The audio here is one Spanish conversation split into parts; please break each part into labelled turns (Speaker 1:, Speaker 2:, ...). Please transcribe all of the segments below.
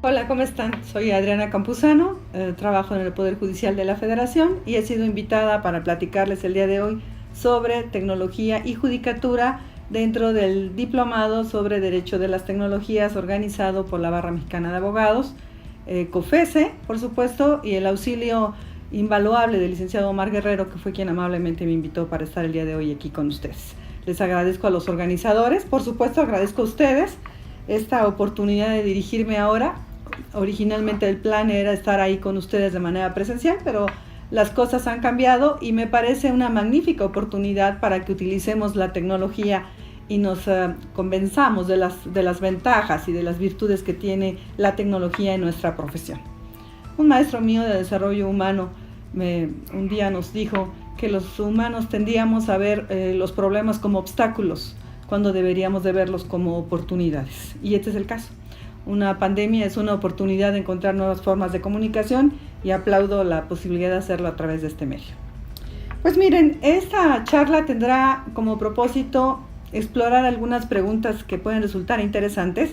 Speaker 1: Hola, ¿cómo están? Soy Adriana Campuzano, trabajo en el Poder Judicial de la Federación y he sido invitada para platicarles el día de hoy sobre tecnología y judicatura dentro del diplomado sobre Derecho de las Tecnologías organizado por la Barra Mexicana de Abogados, COFESE, por supuesto, y el auxilio invaluable del licenciado Omar Guerrero, que fue quien amablemente me invitó para estar el día de hoy aquí con ustedes. Les agradezco a los organizadores, por supuesto agradezco a ustedes esta oportunidad de dirigirme ahora. Originalmente el plan era estar ahí con ustedes de manera presencial, pero las cosas han cambiado y me parece una magnífica oportunidad para que utilicemos la tecnología y nos convenzamos de las ventajas y de las virtudes que tiene la tecnología en nuestra profesión. Un maestro mío de desarrollo humano un día nos dijo que los humanos tendíamos a ver los problemas como obstáculos cuando deberíamos de verlos como oportunidades, y este es el caso. Una pandemia es una oportunidad de encontrar nuevas formas de comunicación y aplaudo la posibilidad de hacerlo a través de este medio. Pues miren, esta charla tendrá como propósito explorar algunas preguntas que pueden resultar interesantes.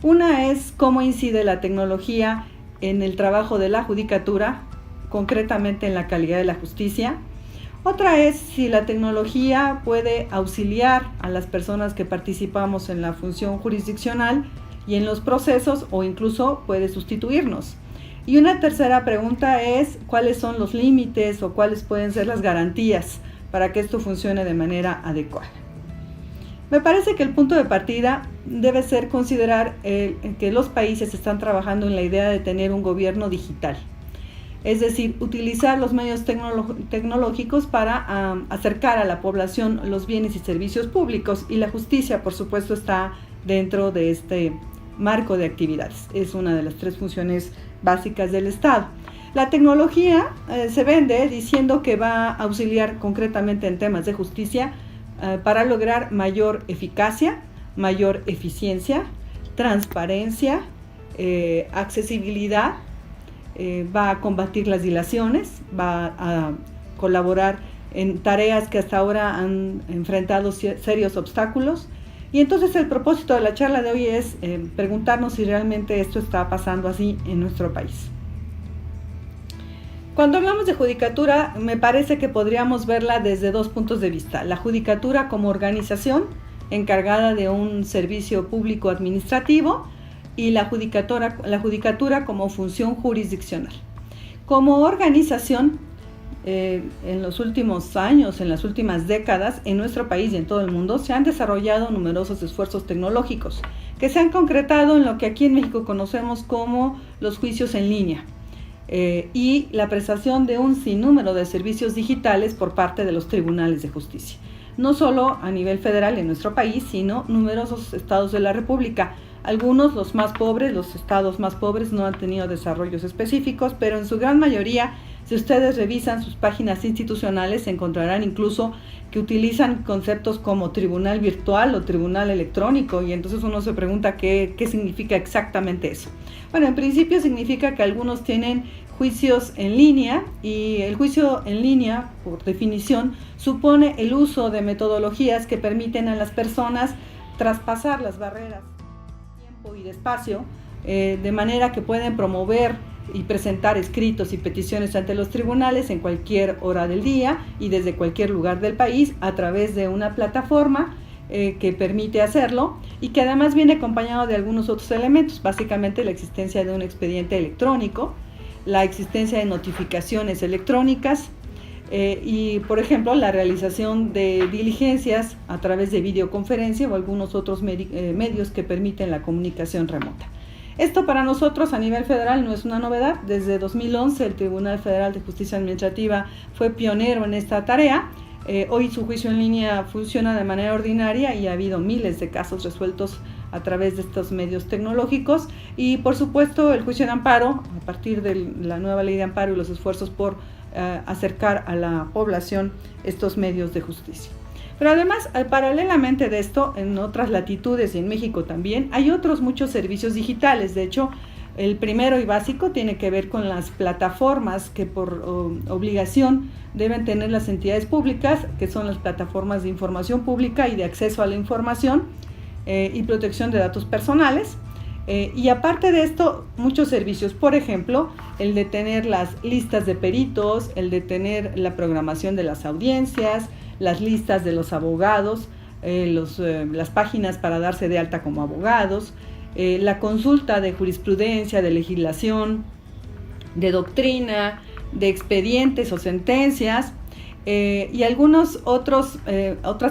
Speaker 1: Una es cómo incide la tecnología en el trabajo de la judicatura, concretamente en la calidad de la justicia. Otra es si la tecnología puede auxiliar a las personas que participamos en la función jurisdiccional y en los procesos, o incluso puede sustituirnos. Y una tercera pregunta es cuáles son los límites o cuáles pueden ser las garantías para que esto funcione de manera adecuada. Me parece que el punto de partida debe ser considerar que los países están trabajando en la idea de tener un gobierno digital. Es decir, utilizar los medios tecnológicos para acercar a la población los bienes y servicios públicos, y la justicia, por supuesto, está dentro de este marco de actividades. Es una de las tres funciones básicas del Estado. La tecnología se vende diciendo que va a auxiliar concretamente en temas de justicia para lograr mayor eficacia, mayor eficiencia, transparencia, accesibilidad, va a combatir las dilaciones, va a colaborar en tareas que hasta ahora han enfrentado serios obstáculos. Y entonces el propósito de la charla de hoy es preguntarnos si realmente esto está pasando así en nuestro país. Cuando hablamos de judicatura, me parece que podríamos verla desde dos puntos de vista. La judicatura como organización encargada de un servicio público administrativo y la judicatura como función jurisdiccional. Como organización, en los últimos años, en las últimas décadas, en nuestro país y en todo el mundo, se han desarrollado numerosos esfuerzos tecnológicos que se han concretado en lo que aquí en México conocemos como los juicios en línea y la prestación de un sinnúmero de servicios digitales por parte de los tribunales de justicia. No solo a nivel federal en nuestro país, sino numerosos estados de la República. Algunos, los más pobres, los estados más pobres, no han tenido desarrollos específicos, pero en su gran mayoría, si ustedes revisan sus páginas institucionales, encontrarán incluso que utilizan conceptos como tribunal virtual o tribunal electrónico, y entonces uno se pregunta qué significa exactamente eso. Bueno, en principio significa que algunos tienen juicios en línea, y el juicio en línea, por definición, supone el uso de metodologías que permiten a las personas traspasar las barreras de tiempo y de espacio, de manera que pueden promover y presentar escritos y peticiones ante los tribunales en cualquier hora del día y desde cualquier lugar del país a través de una plataforma que permite hacerlo, y que además viene acompañado de algunos otros elementos, básicamente la existencia de un expediente electrónico, la existencia de notificaciones electrónicas y, por ejemplo, la realización de diligencias a través de videoconferencia o algunos otros medios que permiten la comunicación remota. Esto para nosotros a nivel federal no es una novedad. Desde 2011 el Tribunal Federal de Justicia Administrativa fue pionero en esta tarea. Hoy su juicio en línea funciona de manera ordinaria y ha habido miles de casos resueltos a través de estos medios tecnológicos, y por supuesto el juicio en amparo a partir de la nueva ley de amparo y los esfuerzos por acercar a la población estos medios de justicia. Pero además, paralelamente de esto, en otras latitudes y en México también, hay otros muchos servicios digitales. De hecho, el primero y básico tiene que ver con las plataformas que por obligación deben tener las entidades públicas, que son las plataformas de información pública y de acceso a la información y protección de datos personales. Y aparte de esto, muchos servicios, por ejemplo, el de tener las listas de peritos, el de tener la programación de las audiencias, las listas de los abogados, las páginas para darse de alta como abogados, la consulta de jurisprudencia, de legislación, de doctrina, de expedientes o sentencias, y algunas otras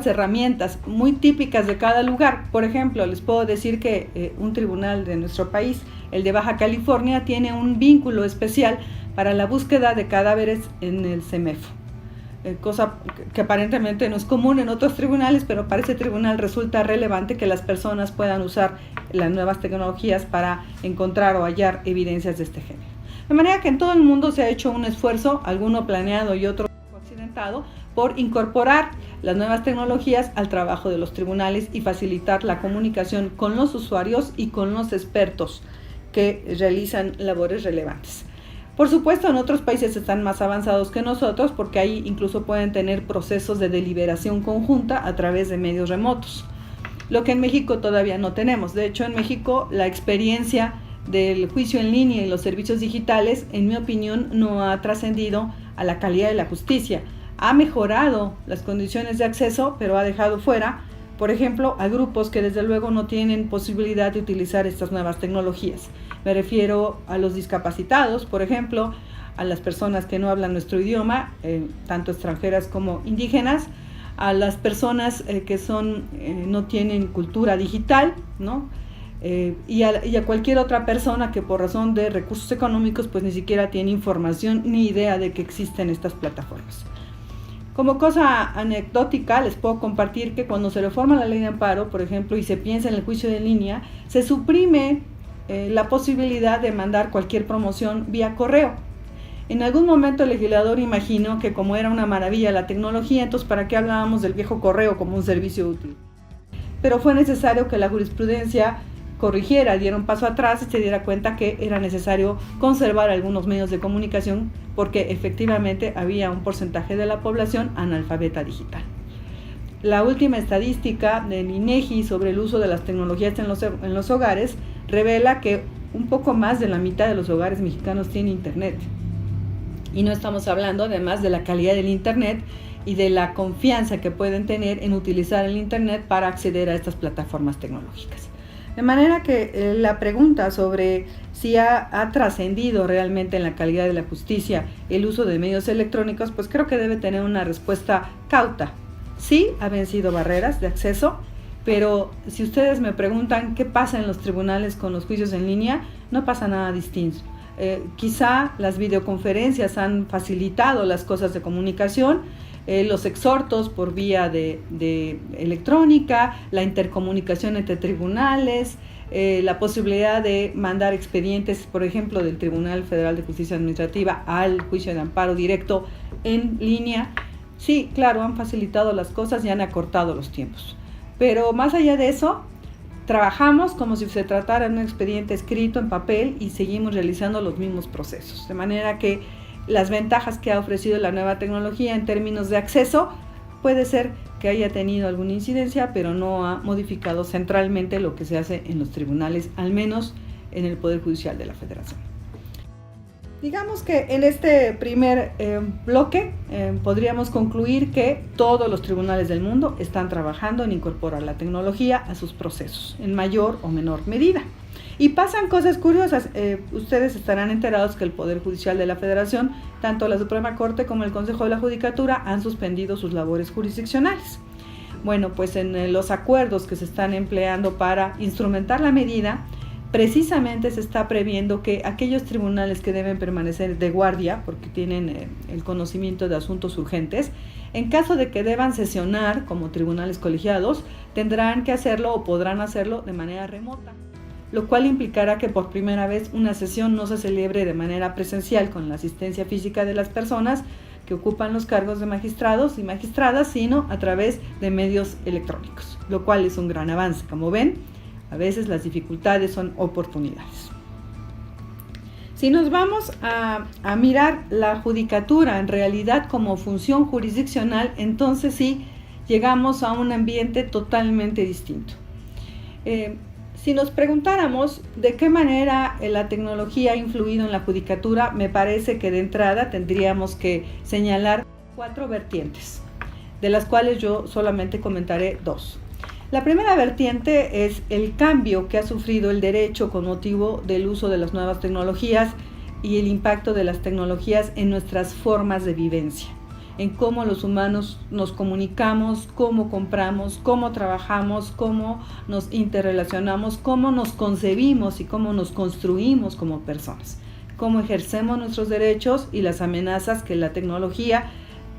Speaker 1: herramientas muy típicas de cada lugar. Por ejemplo, les puedo decir que un tribunal de nuestro país, el de Baja California, tiene un vínculo especial para la búsqueda de cadáveres en el CEMEFO, cosa que aparentemente no es común en otros tribunales, pero para ese tribunal resulta relevante que las personas puedan usar las nuevas tecnologías para encontrar o hallar evidencias de este género. De manera que en todo el mundo se ha hecho un esfuerzo, alguno planeado y otro accidentado, por incorporar las nuevas tecnologías al trabajo de los tribunales y facilitar la comunicación con los usuarios y con los expertos que realizan labores relevantes. Por supuesto, en otros países están más avanzados que nosotros, porque ahí incluso pueden tener procesos de deliberación conjunta a través de medios remotos, lo que en México todavía no tenemos. De hecho, en México la experiencia del juicio en línea y los servicios digitales, en mi opinión, no ha trascendido a la calidad de la justicia. Ha mejorado las condiciones de acceso, pero ha dejado fuera, por ejemplo, a grupos que desde luego no tienen posibilidad de utilizar estas nuevas tecnologías. Me refiero a los discapacitados, por ejemplo, a las personas que no hablan nuestro idioma, tanto extranjeras como indígenas, a las personas que no tienen cultura digital, ¿no? Y a cualquier otra persona que por razón de recursos económicos pues ni siquiera tiene información ni idea de que existen estas plataformas. Como cosa anecdótica, les puedo compartir que cuando se reforma la ley de amparo, por ejemplo, y se piensa en el juicio en línea, se suprime la posibilidad de mandar cualquier promoción vía correo. En algún momento el legislador imaginó que como era una maravilla la tecnología, entonces ¿para qué hablábamos del viejo correo como un servicio útil? Pero fue necesario que la jurisprudencia corrigiera, diera un paso atrás y se diera cuenta que era necesario conservar algunos medios de comunicación porque efectivamente había un porcentaje de la población analfabeta digital. La última estadística del INEGI sobre el uso de las tecnologías en los hogares revela que un poco más de la mitad de los hogares mexicanos tienen internet. Y no estamos hablando además de la calidad del internet y de la confianza que pueden tener en utilizar el internet para acceder a estas plataformas tecnológicas. De manera que la pregunta sobre si ha trascendido realmente en la calidad de la justicia el uso de medios electrónicos, pues creo que debe tener una respuesta cauta. Sí, ha vencido barreras de acceso, pero si ustedes me preguntan qué pasa en los tribunales con los juicios en línea, no pasa nada distinto. Quizá las videoconferencias han facilitado las cosas de comunicación, los exhortos por vía de electrónica, la intercomunicación entre tribunales, la posibilidad de mandar expedientes, por ejemplo, del Tribunal Federal de Justicia Administrativa al juicio de amparo directo en línea. Sí, claro, han facilitado las cosas y han acortado los tiempos. Pero más allá de eso, trabajamos como si se tratara de un expediente escrito en papel y seguimos realizando los mismos procesos. De manera que las ventajas que ha ofrecido la nueva tecnología en términos de acceso puede ser que haya tenido alguna incidencia, pero no ha modificado centralmente lo que se hace en los tribunales, al menos en el Poder Judicial de la Federación. Digamos que en este primer bloque podríamos concluir que todos los tribunales del mundo están trabajando en incorporar la tecnología a sus procesos, en mayor o menor medida. Y pasan cosas curiosas. Ustedes estarán enterados que el Poder Judicial de la Federación, tanto la Suprema Corte como el Consejo de la Judicatura, han suspendido sus labores jurisdiccionales. Bueno, pues en los acuerdos que se están empleando para instrumentar la medida, precisamente se está previendo que aquellos tribunales que deben permanecer de guardia, porque tienen el conocimiento de asuntos urgentes, en caso de que deban sesionar como tribunales colegiados, tendrán que hacerlo o podrán hacerlo de manera remota, lo cual implicará que por primera vez una sesión no se celebre de manera presencial con la asistencia física de las personas que ocupan los cargos de magistrados y magistradas, sino a través de medios electrónicos, lo cual es un gran avance. Como ven, a veces las dificultades son oportunidades. Si nos vamos a mirar la judicatura en realidad como función jurisdiccional, entonces sí llegamos a un ambiente totalmente distinto. Si nos preguntáramos de qué manera la tecnología ha influido en la judicatura, me parece que de entrada tendríamos que señalar 4 vertientes, de las cuales yo solamente comentaré 2. La primera vertiente es el cambio que ha sufrido el derecho con motivo del uso de las nuevas tecnologías y el impacto de las tecnologías en nuestras formas de vivencia, en cómo los humanos nos comunicamos, cómo compramos, cómo trabajamos, cómo nos interrelacionamos, cómo nos concebimos y cómo nos construimos como personas, cómo ejercemos nuestros derechos y las amenazas que la tecnología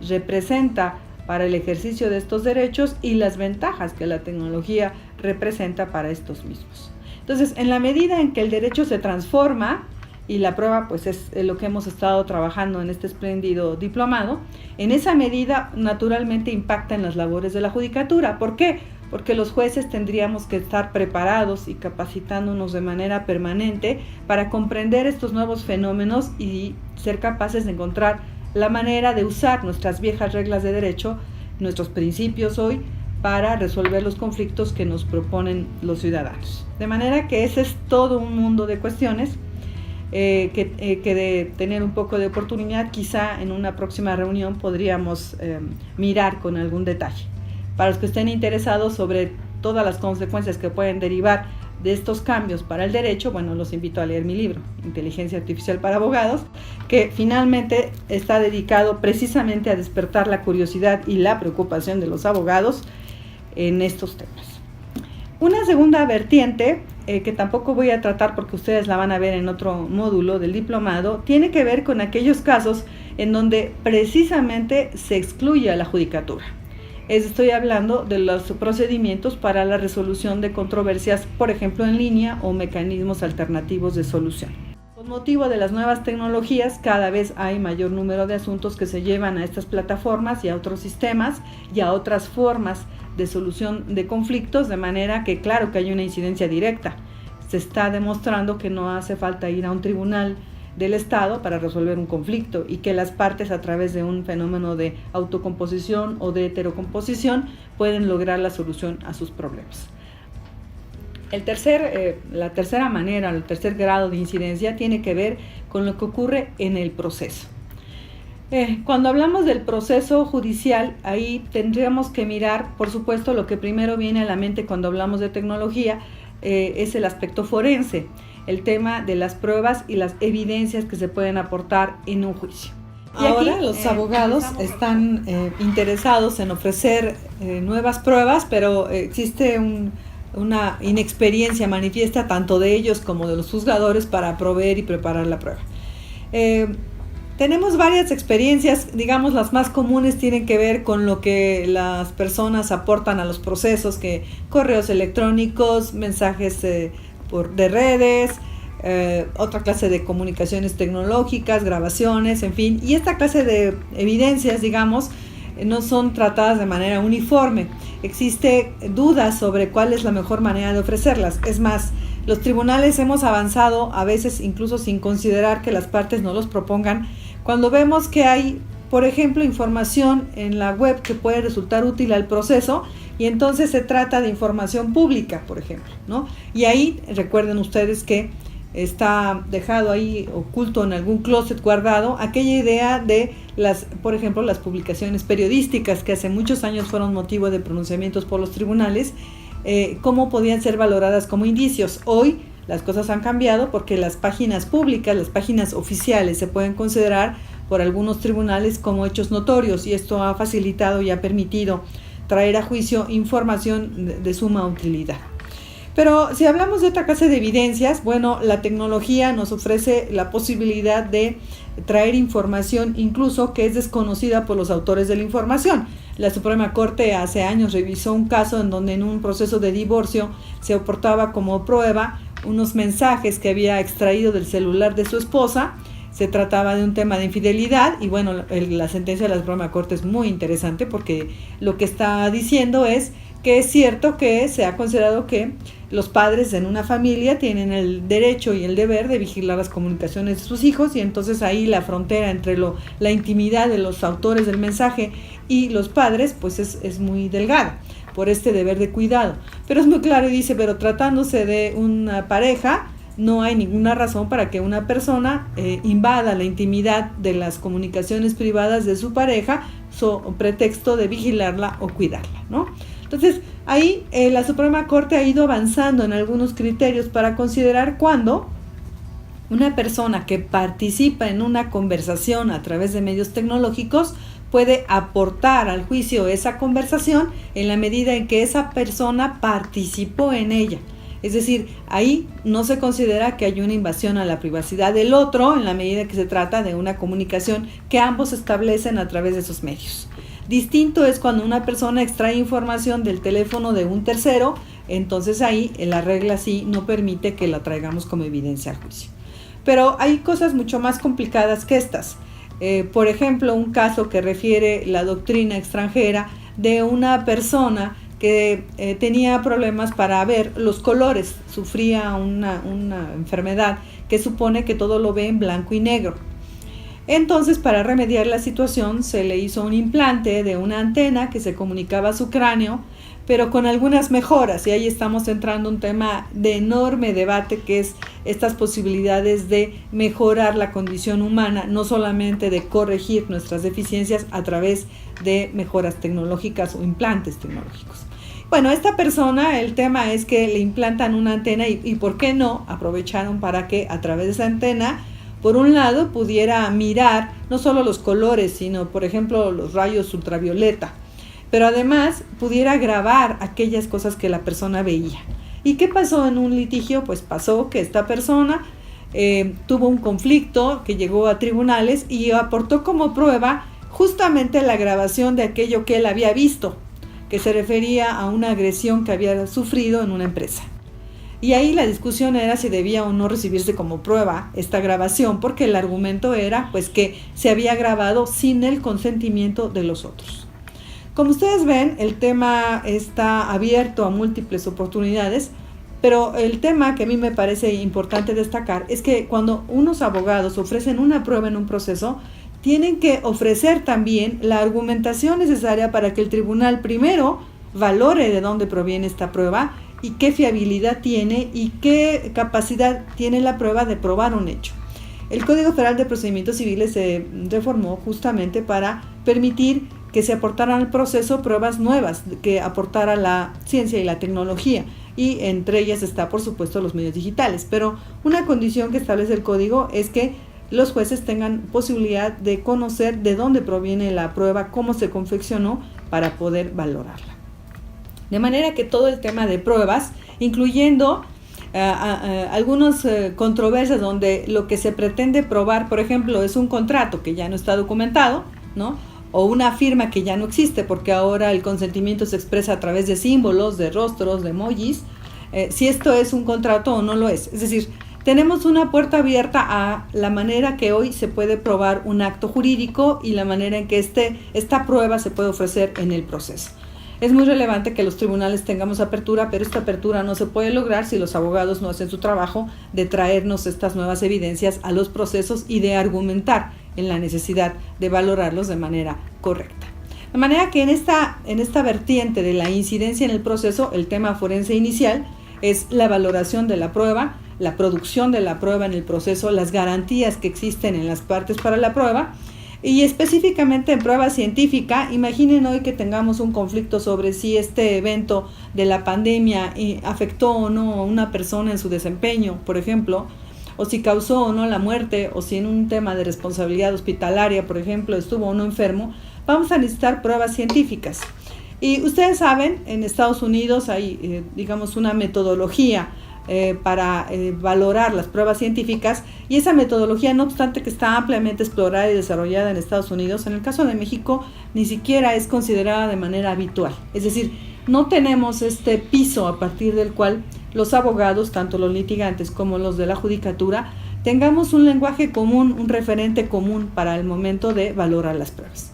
Speaker 1: representa para el ejercicio de estos derechos y las ventajas que la tecnología representa para estos mismos. Entonces, en la medida en que el derecho se transforma, y la prueba pues es lo que hemos estado trabajando en este espléndido diplomado, en esa medida naturalmente impacta en las labores de la judicatura. ¿Por qué? Porque los jueces tendríamos que estar preparados y capacitándonos de manera permanente para comprender estos nuevos fenómenos y ser capaces de encontrar la manera de usar nuestras viejas reglas de derecho, nuestros principios hoy, para resolver los conflictos que nos proponen los ciudadanos. De manera que ese es todo un mundo de cuestiones que de tener un poco de oportunidad, quizá en una próxima reunión podríamos mirar con algún detalle. Para los que estén interesados sobre todas las consecuencias que pueden derivar de estos cambios para el derecho, bueno, los invito a leer mi libro, Inteligencia Artificial para Abogados, que finalmente está dedicado precisamente a despertar la curiosidad y la preocupación de los abogados en estos temas. Una segunda vertiente, que tampoco voy a tratar porque ustedes la van a ver en otro módulo del diplomado, tiene que ver con aquellos casos en donde precisamente se excluye a la judicatura. Estoy hablando de los procedimientos para la resolución de controversias, por ejemplo en línea, o mecanismos alternativos de solución. Con motivo de las nuevas tecnologías, cada vez hay mayor número de asuntos que se llevan a estas plataformas y a otros sistemas y a otras formas de solución de conflictos, de manera que claro que hay una incidencia directa. Se está demostrando que no hace falta ir a un tribunal del Estado para resolver un conflicto y que las partes, a través de un fenómeno de autocomposición o de heterocomposición, pueden lograr la solución a sus problemas. La tercera manera, el tercer grado de incidencia tiene que ver con lo que ocurre en el proceso. Cuando hablamos del proceso judicial, ahí tendríamos que mirar, por supuesto, lo que primero viene a la mente cuando hablamos de tecnología, es el aspecto forense, el tema de las pruebas y las evidencias que se pueden aportar en un juicio. Y ahora aquí, los abogados están interesados en ofrecer nuevas pruebas, pero existe una inexperiencia manifiesta tanto de ellos como de los juzgadores para proveer y preparar la prueba. Tenemos varias experiencias, digamos las más comunes tienen que ver con lo que las personas aportan a los procesos, que correos electrónicos, mensajes de redes, otra clase de comunicaciones tecnológicas, grabaciones, en fin, y esta clase de evidencias, digamos, no son tratadas de manera uniforme. Existe dudas sobre cuál es la mejor manera de ofrecerlas. Es más, los tribunales hemos avanzado, a veces incluso sin considerar que las partes no los propongan, cuando vemos que hay, por ejemplo, información en la web que puede resultar útil al proceso, y entonces se trata de información pública, por ejemplo, ¿no? Y ahí recuerden ustedes que está dejado ahí oculto en algún closet guardado aquella idea de por ejemplo, las publicaciones periodísticas que hace muchos años fueron motivo de pronunciamientos por los tribunales, cómo podían ser valoradas como indicios. Hoy las cosas han cambiado porque las páginas públicas, las páginas oficiales, se pueden considerar por algunos tribunales como hechos notorios, y esto ha facilitado y ha permitido traer a juicio información de suma utilidad. Pero si hablamos de otra clase de evidencias, bueno, la tecnología nos ofrece la posibilidad de traer información incluso que es desconocida por los autores de la información. La Suprema Corte hace años revisó un caso en donde en un proceso de divorcio se aportaba como prueba unos mensajes que había extraído del celular de su esposa. Se trataba de un tema de infidelidad y bueno, la sentencia de la Suprema Corte es muy interesante porque lo que está diciendo es que es cierto que se ha considerado que los padres en una familia tienen el derecho y el deber de vigilar las comunicaciones de sus hijos, y entonces ahí la frontera entre la intimidad de los autores del mensaje y los padres pues es muy delgada. por este deber de cuidado. Pero es muy claro y dice, pero tratándose de una pareja, no hay ninguna razón para que una persona invada la intimidad de las comunicaciones privadas de su pareja pretexto de vigilarla o cuidarla, ¿no? Entonces, ahí la Suprema Corte ha ido avanzando en algunos criterios para considerar cuándo una persona que participa en una conversación a través de medios tecnológicos puede aportar al juicio esa conversación en la medida en que esa persona participó en ella. Es decir, ahí no se considera que hay una invasión a la privacidad del otro en la medida que se trata de una comunicación que ambos establecen a través de esos medios. Distinto es cuando una persona extrae información del teléfono de un tercero, entonces ahí la regla sí no permite que la traigamos como evidencia al juicio. Pero hay cosas mucho más complicadas que estas. Por ejemplo, un caso que refiere la doctrina extranjera de una persona que tenía problemas para ver los colores, sufría una enfermedad que supone que todo lo ve en blanco y negro. Entonces, para remediar la situación, se le hizo un implante de una antena que se comunicaba a su cráneo, pero con algunas mejoras, y ahí estamos entrando en un tema de enorme debate, que es estas posibilidades de mejorar la condición humana, no solamente de corregir nuestras deficiencias a través de mejoras tecnológicas o implantes tecnológicos. Bueno, esta persona, el tema es que le implantan una antena y ¿por qué no? Aprovecharon para que a través de esa antena, por un lado, pudiera mirar no solo los colores, sino, por ejemplo, los rayos ultravioleta, pero además pudiera grabar aquellas cosas que la persona veía. ¿Y qué pasó en un litigio? Pues pasó que esta persona tuvo un conflicto que llegó a tribunales y aportó como prueba justamente la grabación de aquello que él había visto, que se refería a una agresión que había sufrido en una empresa. Y ahí la discusión era si debía o no recibirse como prueba esta grabación, porque el argumento era pues que se había grabado sin el consentimiento de los otros. Como ustedes ven, el tema está abierto a múltiples oportunidades, pero el tema que a mí me parece importante destacar es que cuando unos abogados ofrecen una prueba en un proceso, tienen que ofrecer también la argumentación necesaria para que el tribunal primero valore de dónde proviene esta prueba y qué fiabilidad tiene y qué capacidad tiene la prueba de probar un hecho. El Código Federal de Procedimientos Civiles se reformó justamente para permitir que se aportaran al proceso pruebas nuevas que aportara la ciencia y la tecnología, y entre ellas está, por supuesto, los medios digitales. Pero una condición que establece el código es que los jueces tengan posibilidad de conocer de dónde proviene la prueba, cómo se confeccionó, para poder valorarla. De manera que todo el tema de pruebas, incluyendo algunas controversias donde lo que se pretende probar, por ejemplo, es un contrato que ya no está documentado, ¿no? O una firma que ya no existe, porque ahora el consentimiento se expresa a través de símbolos, de rostros, de emojis, si esto es un contrato o no lo es. Es decir, tenemos una puerta abierta a la manera que hoy se puede probar un acto jurídico y la manera en que esta prueba se puede ofrecer en el proceso. Es muy relevante que los tribunales tengamos apertura, pero esta apertura no se puede lograr si los abogados no hacen su trabajo de traernos estas nuevas evidencias a los procesos y de argumentar en la necesidad de valorarlos de manera correcta. De manera que en esta vertiente de la incidencia en el proceso, el tema forense inicial es la valoración de la prueba, la producción de la prueba en el proceso, las garantías que existen en las partes para la prueba. Y específicamente en prueba científica, imaginen hoy que tengamos un conflicto sobre si este evento de la pandemia afectó o no a una persona en su desempeño, por ejemplo, o si causó o no la muerte, o si en un tema de responsabilidad hospitalaria, por ejemplo, estuvo o no enfermo. Vamos a necesitar pruebas científicas. Y ustedes saben, en Estados Unidos hay, digamos, una metodología para valorar las pruebas científicas, y esa metodología, no obstante que está ampliamente explorada y desarrollada en Estados Unidos, en el caso de México ni siquiera es considerada de manera habitual. Es decir, no tenemos este piso a partir del cual los abogados, tanto los litigantes como los de la judicatura, tengamos un lenguaje común, un referente común para el momento de valorar las pruebas.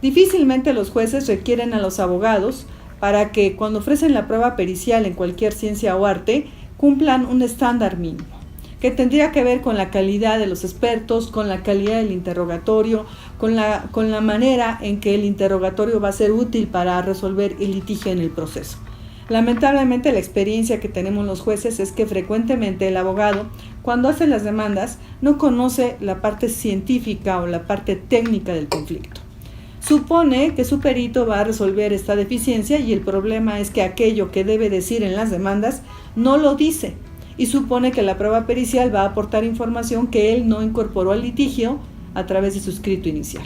Speaker 1: Difícilmente los jueces requieren a los abogados para que cuando ofrecen la prueba pericial en cualquier ciencia o arte cumplan un estándar mínimo. que tendría que ver con la calidad de los expertos, con la calidad del interrogatorio, con la manera en que el interrogatorio va a ser útil para resolver el litigio en el proceso. Lamentablemente, la experiencia que tenemos los jueces es que frecuentemente el abogado, cuando hace las demandas, no conoce la parte científica o la parte técnica del conflicto. Supone que su perito va a resolver esta deficiencia y el problema es que aquello que debe decir en las demandas no lo dice y supone que la prueba pericial va a aportar información que él no incorporó al litigio a través de su escrito inicial.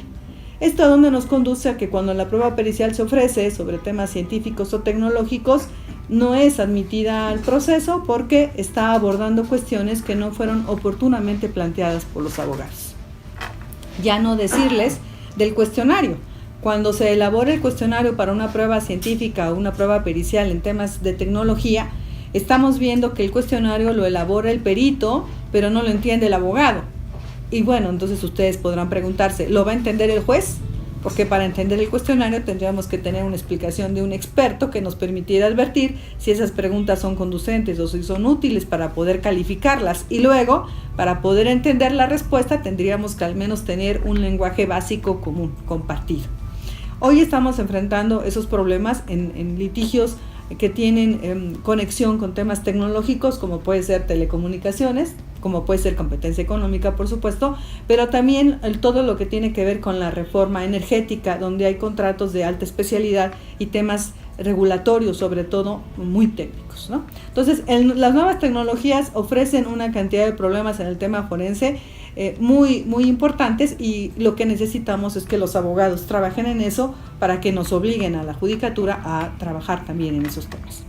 Speaker 1: Esto a donde nos conduce a que cuando la prueba pericial se ofrece sobre temas científicos o tecnológicos no es admitida al proceso porque está abordando cuestiones que no fueron oportunamente planteadas por los abogados. Ya no decirles del cuestionario. Cuando se elabora el cuestionario para una prueba científica o una prueba pericial en temas de tecnología, estamos viendo que el cuestionario lo elabora el perito, pero no lo entiende el abogado. Y bueno, entonces ustedes podrán preguntarse, ¿lo va a entender el juez? Porque para entender el cuestionario tendríamos que tener una explicación de un experto que nos permitiera advertir si esas preguntas son conducentes o si son útiles para poder calificarlas. Y luego, para poder entender la respuesta, tendríamos que al menos tener un lenguaje básico común, compartido. Hoy estamos enfrentando esos problemas en litigios que tienen conexión con temas tecnológicos, como puede ser telecomunicaciones, como puede ser competencia económica, por supuesto, pero también todo lo que tiene que ver con la reforma energética, donde hay contratos de alta especialidad y temas regulatorios, sobre todo, muy técnicos, ¿no? Entonces, las nuevas tecnologías ofrecen una cantidad de problemas en el tema forense muy, muy importantes y lo que necesitamos es que los abogados trabajen en eso para que nos obliguen a la judicatura a trabajar también en esos temas.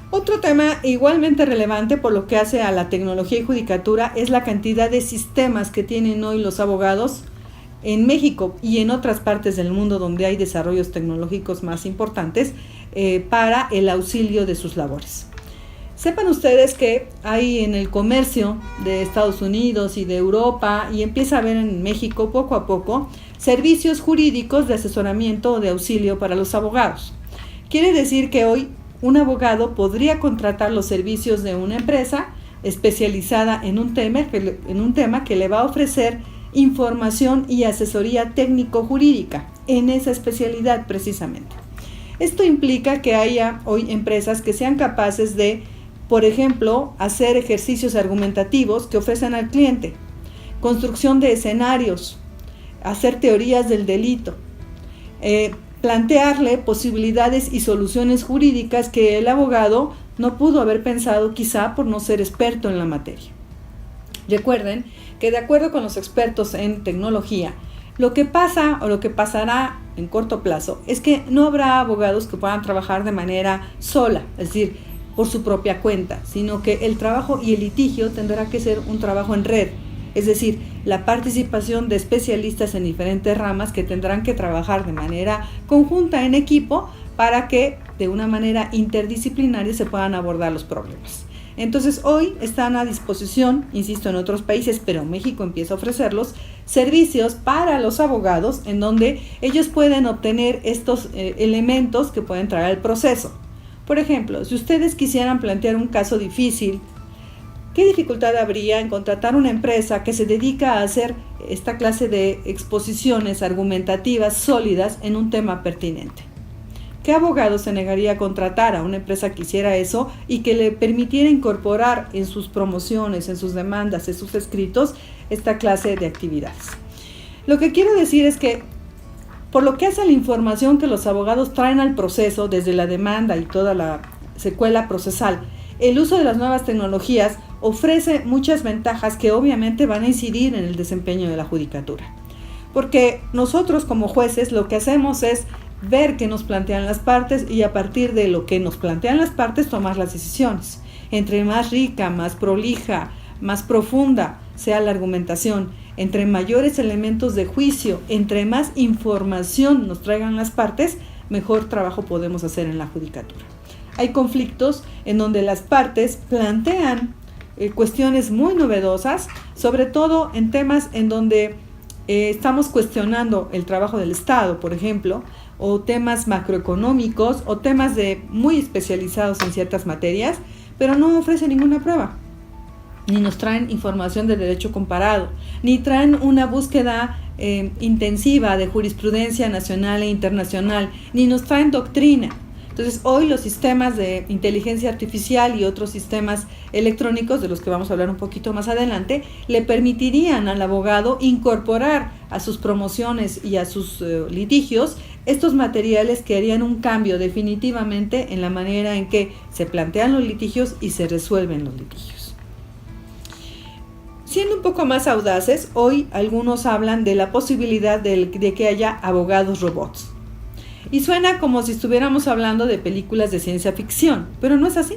Speaker 1: Otro tema igualmente relevante por lo que hace a la tecnología y judicatura es la cantidad de sistemas que tienen hoy los abogados en México y en otras partes del mundo donde hay desarrollos tecnológicos más importantes para el auxilio de sus labores. Sepan ustedes que hay en el comercio de Estados Unidos y de Europa y empieza a haber en México poco a poco servicios jurídicos de asesoramiento o de auxilio para los abogados. Quiere decir que hoy un abogado podría contratar los servicios de una empresa especializada en un tema que le va a ofrecer información y asesoría técnico-jurídica en esa especialidad precisamente. Esto implica que haya hoy empresas que sean capaces de, por ejemplo, hacer ejercicios argumentativos que ofrecen al cliente, construcción de escenarios, hacer teorías del delito, plantearle posibilidades y soluciones jurídicas que el abogado no pudo haber pensado quizá por no ser experto en la materia. Recuerden que de acuerdo con los expertos en tecnología, lo que pasa o lo que pasará en corto plazo es que no habrá abogados que puedan trabajar de manera sola, es decir, por su propia cuenta, sino que el trabajo y el litigio tendrá que ser un trabajo en red, es decir, la participación de especialistas en diferentes ramas que tendrán que trabajar de manera conjunta en equipo para que de una manera interdisciplinaria se puedan abordar los problemas. Entonces hoy están a disposición, insisto, en otros países, pero México empieza a ofrecerlos, servicios para los abogados en donde ellos pueden obtener estos elementos que pueden traer al proceso. Por ejemplo, si ustedes quisieran plantear un caso difícil, ¿qué dificultad habría en contratar una empresa que se dedica a hacer esta clase de exposiciones argumentativas sólidas en un tema pertinente? ¿Qué abogado se negaría a contratar a una empresa que hiciera eso y que le permitiera incorporar en sus promociones, en sus demandas, en sus escritos, esta clase de actividades? Lo que quiero decir es que, por lo que hace a la información que los abogados traen al proceso, desde la demanda y toda la secuela procesal, el uso de las nuevas tecnologías ofrece muchas ventajas que obviamente van a incidir en el desempeño de la judicatura. Porque nosotros como jueces lo que hacemos es ver qué nos plantean las partes y a partir de lo que nos plantean las partes tomar las decisiones. Entre más rica, más prolija, más profunda sea la argumentación, entre mayores elementos de juicio, entre más información nos traigan las partes, mejor trabajo podemos hacer en la judicatura. Hay conflictos en donde las partes plantean cuestiones muy novedosas, sobre todo en temas en donde estamos cuestionando el trabajo del Estado, por ejemplo, o temas macroeconómicos o temas muy especializados en ciertas materias, pero no ofrece ninguna prueba. ni nos traen información de derecho comparado, ni traen una búsqueda intensiva de jurisprudencia nacional e internacional, ni nos traen doctrina. Entonces, hoy los sistemas de inteligencia artificial y otros sistemas electrónicos, de los que vamos a hablar un poquito más adelante, le permitirían al abogado incorporar a sus promociones y a sus litigios estos materiales que harían un cambio definitivamente en la manera en que se plantean los litigios y se resuelven los litigios. Siendo un poco más audaces, hoy algunos hablan de la posibilidad de que haya abogados robots. Y suena como si estuviéramos hablando de películas de ciencia ficción, pero no es así.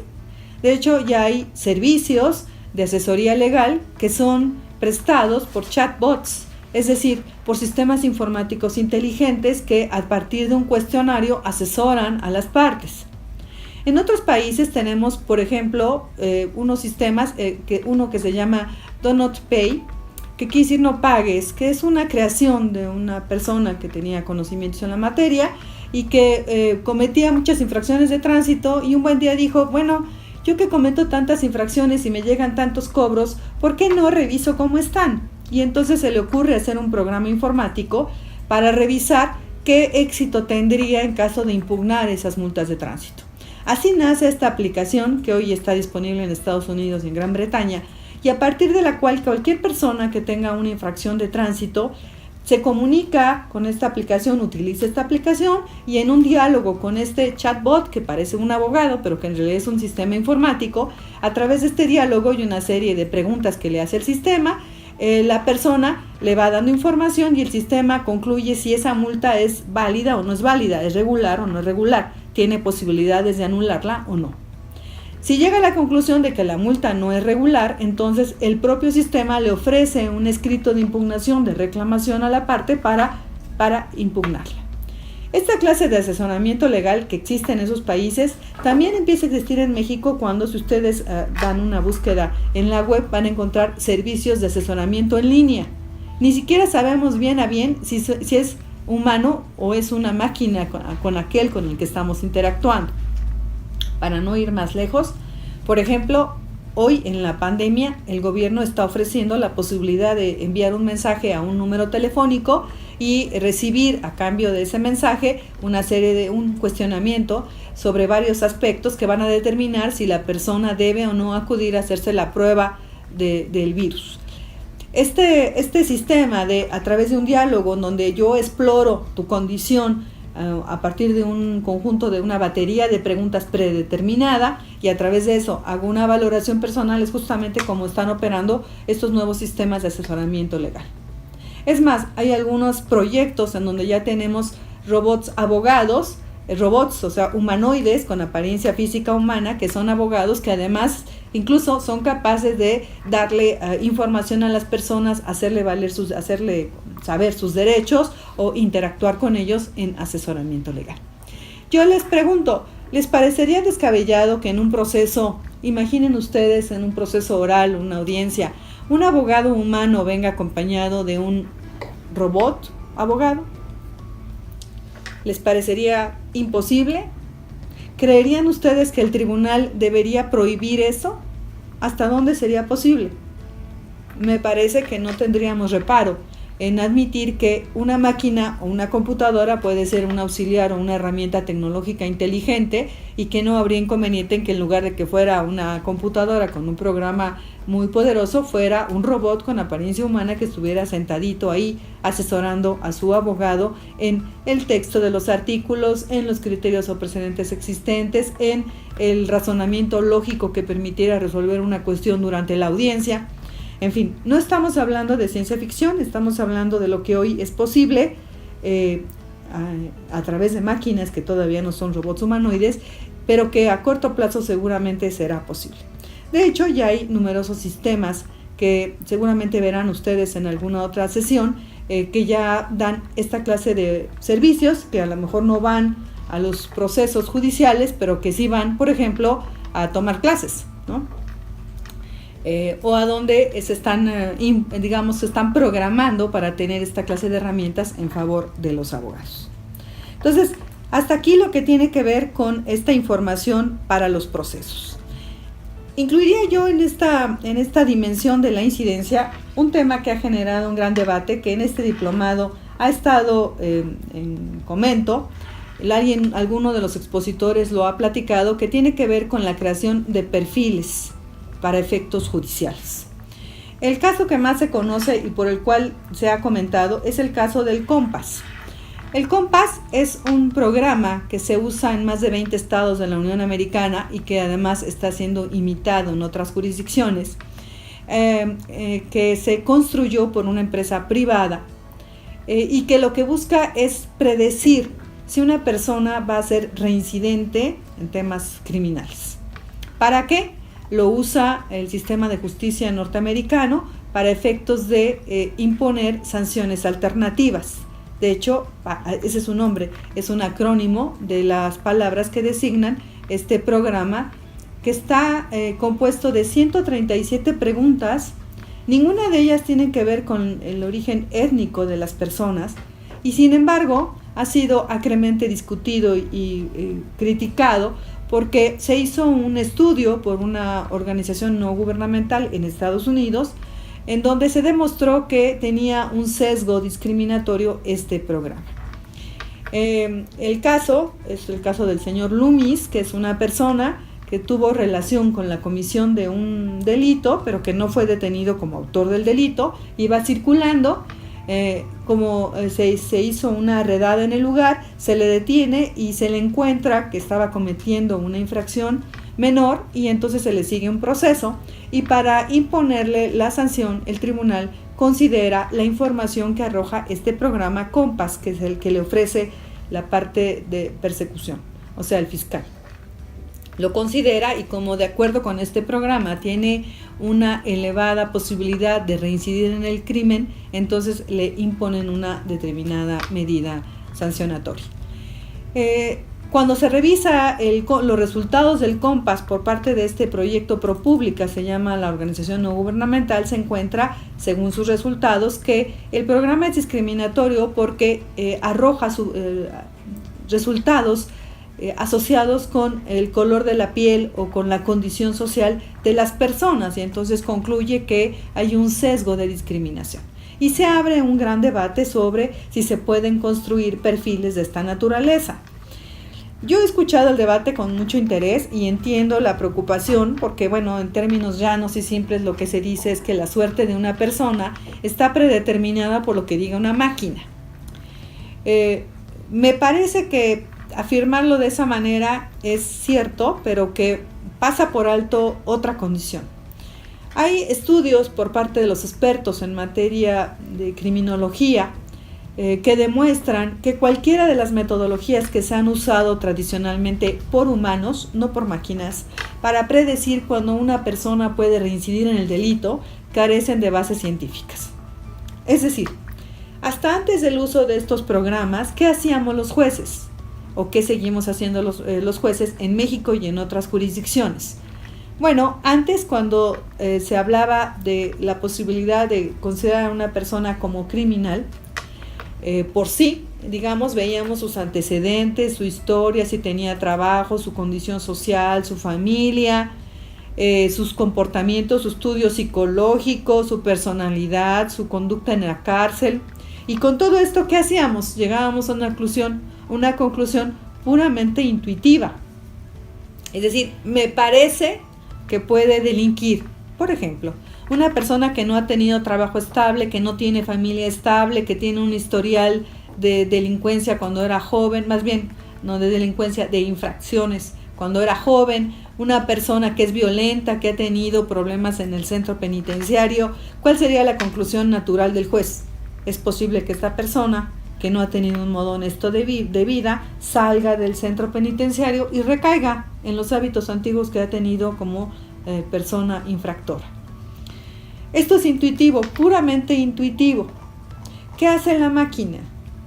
Speaker 1: De hecho, ya hay servicios de asesoría legal que son prestados por chatbots, es decir, por sistemas informáticos inteligentes que a partir de un cuestionario asesoran a las partes. En otros países tenemos, por ejemplo, unos sistemas, uno que se llama Do Not Pay, que quiere decir no pagues, que es una creación de una persona que tenía conocimientos en la materia y que cometía muchas infracciones de tránsito, y un buen día dijo, bueno, yo que cometo tantas infracciones y me llegan tantos cobros, ¿por qué no reviso cómo están? Y entonces se le ocurre hacer un programa informático para revisar qué éxito tendría en caso de impugnar esas multas de tránsito. Así nace esta aplicación que hoy está disponible en Estados Unidos y en Gran Bretaña, y a partir de la cual cualquier persona que tenga una infracción de tránsito se comunica con esta aplicación, utiliza esta aplicación, y en un diálogo con este chatbot, que parece un abogado, pero que en realidad es un sistema informático, a través de este diálogo y una serie de preguntas que le hace el sistema, la persona le va dando información y el sistema concluye si esa multa es válida o no es válida, es regular o no es regular, tiene posibilidades de anularla o no. Si llega a la conclusión de que la multa no es regular, entonces el propio sistema le ofrece un escrito de impugnación, de reclamación a la parte para impugnarla. Esta clase de asesoramiento legal que existe en esos países también empieza a existir en México cuando, si ustedes dan una búsqueda en la web, van a encontrar servicios de asesoramiento en línea. Ni siquiera sabemos bien a bien si es humano o es una máquina con aquel con el que estamos interactuando. Para no ir más lejos, por ejemplo, hoy en la pandemia el gobierno está ofreciendo la posibilidad de enviar un mensaje a un número telefónico y recibir a cambio de ese mensaje un cuestionamiento sobre varios aspectos que van a determinar si la persona debe o no acudir a hacerse la prueba del virus. Este sistema a través de un diálogo en donde yo exploro tu condición a partir de un conjunto de una batería de preguntas predeterminada, y a través de eso hago una valoración personal, es justamente como están operando estos nuevos sistemas de asesoramiento legal. Es más, hay algunos proyectos en donde ya tenemos robots abogados, o sea, humanoides con apariencia física humana, que son abogados que además incluso son capaces de darle información a las personas, hacerle saber sus derechos o interactuar con ellos en asesoramiento legal. Yo les pregunto, ¿les parecería descabellado que en un proceso, imaginen ustedes en un proceso oral, una audiencia, un abogado humano venga acompañado de un robot abogado? ¿Les parecería imposible? ¿Creerían ustedes que el tribunal debería prohibir eso? ¿Hasta dónde sería posible? Me parece que no tendríamos reparo en admitir que una máquina o una computadora puede ser un auxiliar o una herramienta tecnológica inteligente, y que no habría inconveniente en que en lugar de que fuera una computadora con un programa muy poderoso, fuera un robot con apariencia humana que estuviera sentadito ahí asesorando a su abogado en el texto de los artículos, en los criterios o precedentes existentes, en el razonamiento lógico que permitiera resolver una cuestión durante la audiencia. En fin, no estamos hablando de ciencia ficción, estamos hablando de lo que hoy es posible a través de máquinas que todavía no son robots humanoides, pero que a corto plazo seguramente será posible. De hecho, ya hay numerosos sistemas que seguramente verán ustedes en alguna otra sesión, que ya dan esta clase de servicios, que a lo mejor no van a los procesos judiciales, pero que sí van, por ejemplo, a tomar clases, ¿no? O a donde se están programando para tener esta clase de herramientas en favor de los abogados. Entonces, hasta aquí lo que tiene que ver con esta información para los procesos. Incluiría yo en esta dimensión de la incidencia un tema que ha generado un gran debate, que en este diplomado ha estado en comento. Alguno de los expositores lo ha platicado, que tiene que ver con la creación de perfiles para efectos judiciales. El caso que más se conoce y por el cual se ha comentado es el caso del COMPAS. El COMPAS es un programa que se usa en más de 20 estados de la Unión Americana y que además está siendo imitado en otras jurisdicciones, que se construyó por una empresa privada y que lo que busca es predecir si una persona va a ser reincidente en temas criminales. ¿Para qué? Lo usa el sistema de justicia norteamericano para efectos de imponer sanciones alternativas. De hecho, ese es su nombre, es un acrónimo de las palabras que designan este programa, que está compuesto de 137 preguntas. Ninguna de ellas tiene que ver con el origen étnico de las personas y sin embargo ha sido acremente discutido y criticado porque se hizo un estudio por una organización no gubernamental en Estados Unidos en donde se demostró que tenía un sesgo discriminatorio este programa. El caso es el caso del señor Loomis, que es una persona que tuvo relación con la comisión de un delito, pero que no fue detenido como autor del delito, iba circulando, se hizo una redada en el lugar, se le detiene y se le encuentra que estaba cometiendo una infracción menor y entonces se le sigue un proceso y para imponerle la sanción el tribunal considera la información que arroja este programa COMPAS, que es el que le ofrece la parte de persecución, o sea el fiscal. Lo considera y como de acuerdo con este programa tiene una elevada posibilidad de reincidir en el crimen, entonces le imponen una determinada medida sancionatoria. Cuando se revisa los resultados del COMPAS por parte de este proyecto ProPublica, se llama la organización no gubernamental, se encuentra, según sus resultados, que el programa es discriminatorio porque arroja resultados asociados con el color de la piel o con la condición social de las personas y entonces concluye que hay un sesgo de discriminación. Y se abre un gran debate sobre si se pueden construir perfiles de esta naturaleza. Yo he escuchado el debate con mucho interés y entiendo la preocupación porque, bueno, en términos llanos y simples lo que se dice es que la suerte de una persona está predeterminada por lo que diga una máquina. Me parece que afirmarlo de esa manera es cierto, pero que pasa por alto otra condición. Hay estudios por parte de los expertos en materia de criminología que demuestran que cualquiera de las metodologías que se han usado tradicionalmente por humanos, no por máquinas, para predecir cuando una persona puede reincidir en el delito, carecen de bases científicas. Es decir, hasta antes del uso de estos programas, ¿qué hacíamos los jueces? ¿O qué seguimos haciendo los jueces en México y en otras jurisdicciones? Bueno, antes cuando se hablaba de la posibilidad de considerar a una persona como criminal, por sí, digamos, veíamos sus antecedentes, su historia, si tenía trabajo, su condición social, su familia, sus comportamientos, su estudio psicológico, su personalidad, su conducta en la cárcel. Y con todo esto, ¿qué hacíamos? Llegábamos a una conclusión puramente intuitiva. Es decir, me parece que puede delinquir. Por ejemplo, una persona que no ha tenido trabajo estable, que no tiene familia estable, que tiene un historial de delincuencia cuando era joven, más bien, no de delincuencia, de infracciones cuando era joven, una persona que es violenta, que ha tenido problemas en el centro penitenciario, ¿cuál sería la conclusión natural del juez? Es posible que esta persona, que no ha tenido un modo honesto de vida, salga del centro penitenciario y recaiga en los hábitos antiguos que ha tenido como persona infractora. Esto es intuitivo, puramente intuitivo. ¿Qué hace la máquina?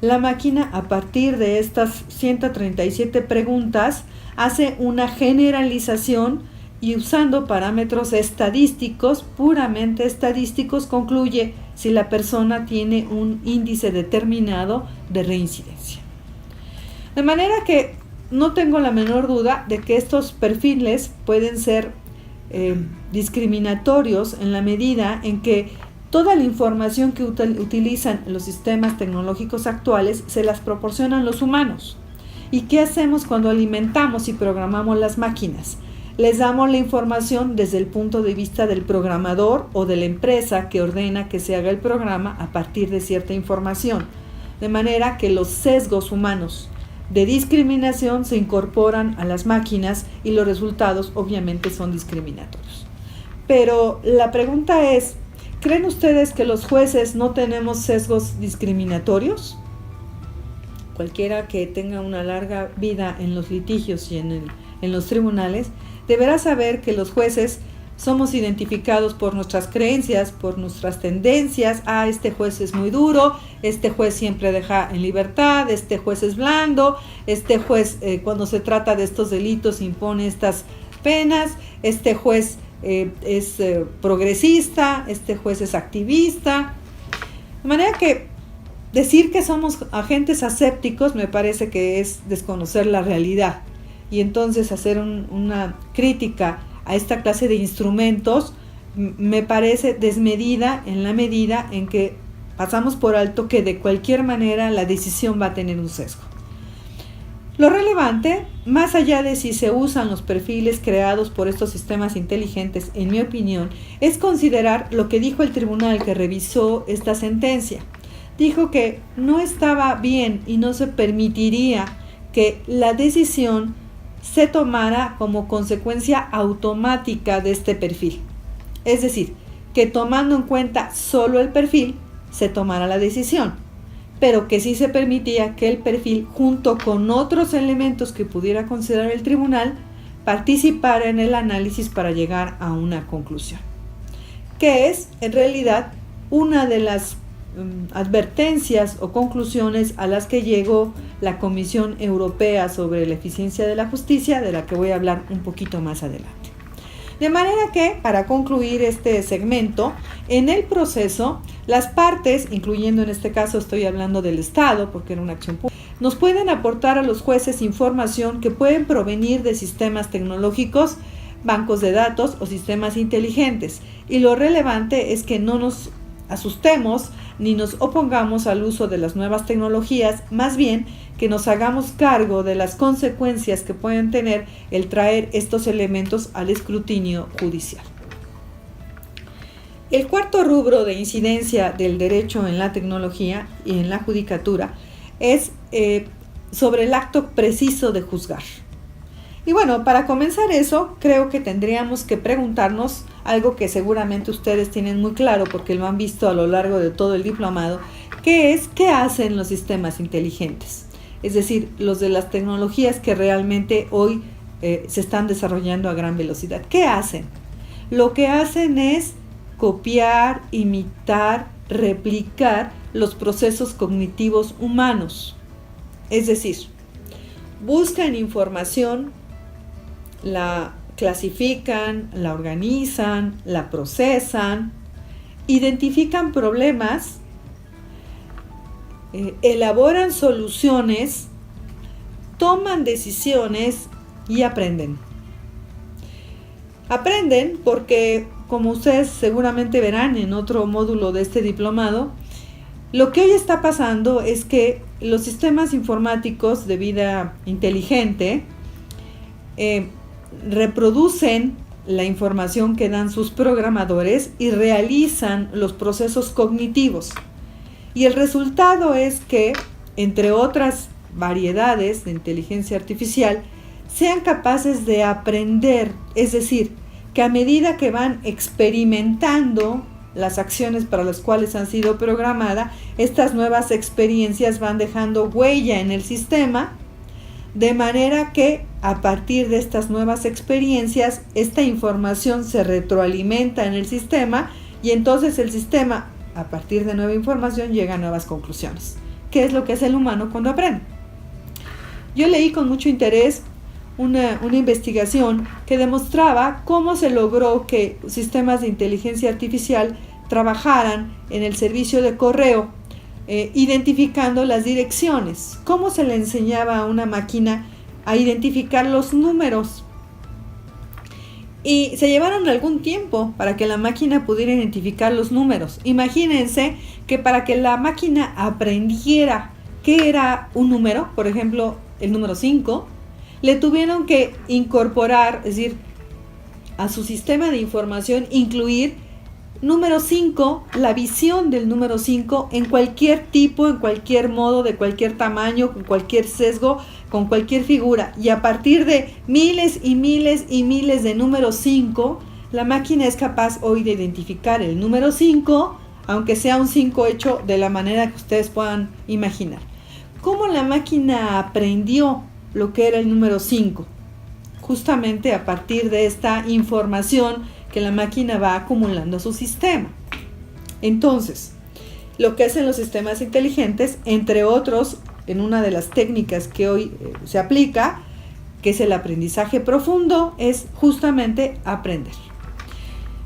Speaker 1: La máquina, a partir de estas 137 preguntas, hace una generalización y usando parámetros estadísticos, puramente estadísticos, concluye si la persona tiene un índice determinado de reincidencia. De manera que no tengo la menor duda de que estos perfiles pueden ser discriminatorios en la medida en que toda la información que utilizan los sistemas tecnológicos actuales se las proporcionan los humanos. ¿Y qué hacemos cuando alimentamos y programamos las máquinas? Les damos la información desde el punto de vista del programador o de la empresa que ordena que se haga el programa a partir de cierta información, de manera que los sesgos humanos de discriminación se incorporan a las máquinas y los resultados obviamente son discriminatorios. Pero la pregunta es, ¿creen ustedes que los jueces no tenemos sesgos discriminatorios? Cualquiera que tenga una larga vida en los litigios y en los tribunales deberá saber que los jueces somos identificados por nuestras creencias, por nuestras tendencias. Este juez es muy duro, este juez siempre deja en libertad, este juez es blando, este juez cuando se trata de estos delitos impone estas penas, este juez es progresista, este juez es activista. De manera que decir que somos agentes asépticos me parece que es desconocer la realidad. Y entonces hacer una crítica a esta clase de instrumentos me parece desmedida en la medida en que pasamos por alto que de cualquier manera la decisión va a tener un sesgo. Lo relevante, más allá de si se usan los perfiles creados por estos sistemas inteligentes, en mi opinión, es considerar lo que dijo el tribunal que revisó esta sentencia. Dijo que no estaba bien y no se permitiría que la decisión se tomara como consecuencia automática de este perfil. Es decir, que tomando en cuenta solo el perfil, se tomara la decisión, pero que sí se permitía que el perfil, junto con otros elementos que pudiera considerar el tribunal, participara en el análisis para llegar a una conclusión, que es, en realidad, una de las advertencias o conclusiones a las que llegó la Comisión Europea sobre la eficiencia de la justicia, de la que voy a hablar un poquito más adelante. De manera que, para concluir este segmento, en el proceso, las partes, incluyendo en este caso estoy hablando del Estado, porque era una acción pública, nos pueden aportar a los jueces información que pueden provenir de sistemas tecnológicos, bancos de datos o sistemas inteligentes. Y lo relevante es que no nos asustemos ni nos opongamos al uso de las nuevas tecnologías, más bien que nos hagamos cargo de las consecuencias que pueden tener el traer estos elementos al escrutinio judicial. El cuarto rubro de incidencia del derecho en la tecnología y en la judicatura es sobre el acto preciso de juzgar. Y bueno, para comenzar eso, creo que tendríamos que preguntarnos algo que seguramente ustedes tienen muy claro porque lo han visto a lo largo de todo el diplomado, que es ¿qué hacen los sistemas inteligentes? Es decir, los de las tecnologías que realmente hoy se están desarrollando a gran velocidad. ¿Qué hacen? Lo que hacen es copiar, imitar, replicar los procesos cognitivos humanos. Es decir, buscan información, la clasifican, la organizan, la procesan, identifican problemas, elaboran soluciones, toman decisiones y aprenden. Aprenden porque, como ustedes seguramente verán en otro módulo de este diplomado, lo que hoy está pasando es que los sistemas informáticos de vida inteligente reproducen la información que dan sus programadores y realizan los procesos cognitivos. Y el resultado es que, entre otras variedades de inteligencia artificial, sean capaces de aprender, es decir, que a medida que van experimentando las acciones para las cuales han sido programadas, estas nuevas experiencias van dejando huella en el sistema, de manera que a partir de estas nuevas experiencias, esta información se retroalimenta en el sistema y entonces el sistema, a partir de nueva información, llega a nuevas conclusiones. ¿Qué es lo que hace el humano cuando aprende? Yo leí con mucho interés una investigación que demostraba cómo se logró que sistemas de inteligencia artificial trabajaran en el servicio de correo, identificando las direcciones. ¿Cómo se le enseñaba a una máquina a identificar los números? Y se llevaron algún tiempo para que la máquina pudiera identificar los números. Imagínense que para que la máquina aprendiera qué era un número, por ejemplo, el número 5, le tuvieron que incorporar, es decir, a su sistema de información, incluir número 5, la visión del número 5 en cualquier tipo, en cualquier modo, de cualquier tamaño, con cualquier sesgo, con cualquier figura. Y a partir de miles y miles y miles de números 5, la máquina es capaz hoy de identificar el número 5, aunque sea un 5 hecho de la manera que ustedes puedan imaginar. ¿Cómo la máquina aprendió lo que era el número 5? Justamente a partir de esta información que la máquina va acumulando a su sistema. Entonces, lo que hacen los sistemas inteligentes, entre otros, en una de las técnicas que hoy se aplica, que es el aprendizaje profundo, es justamente aprender.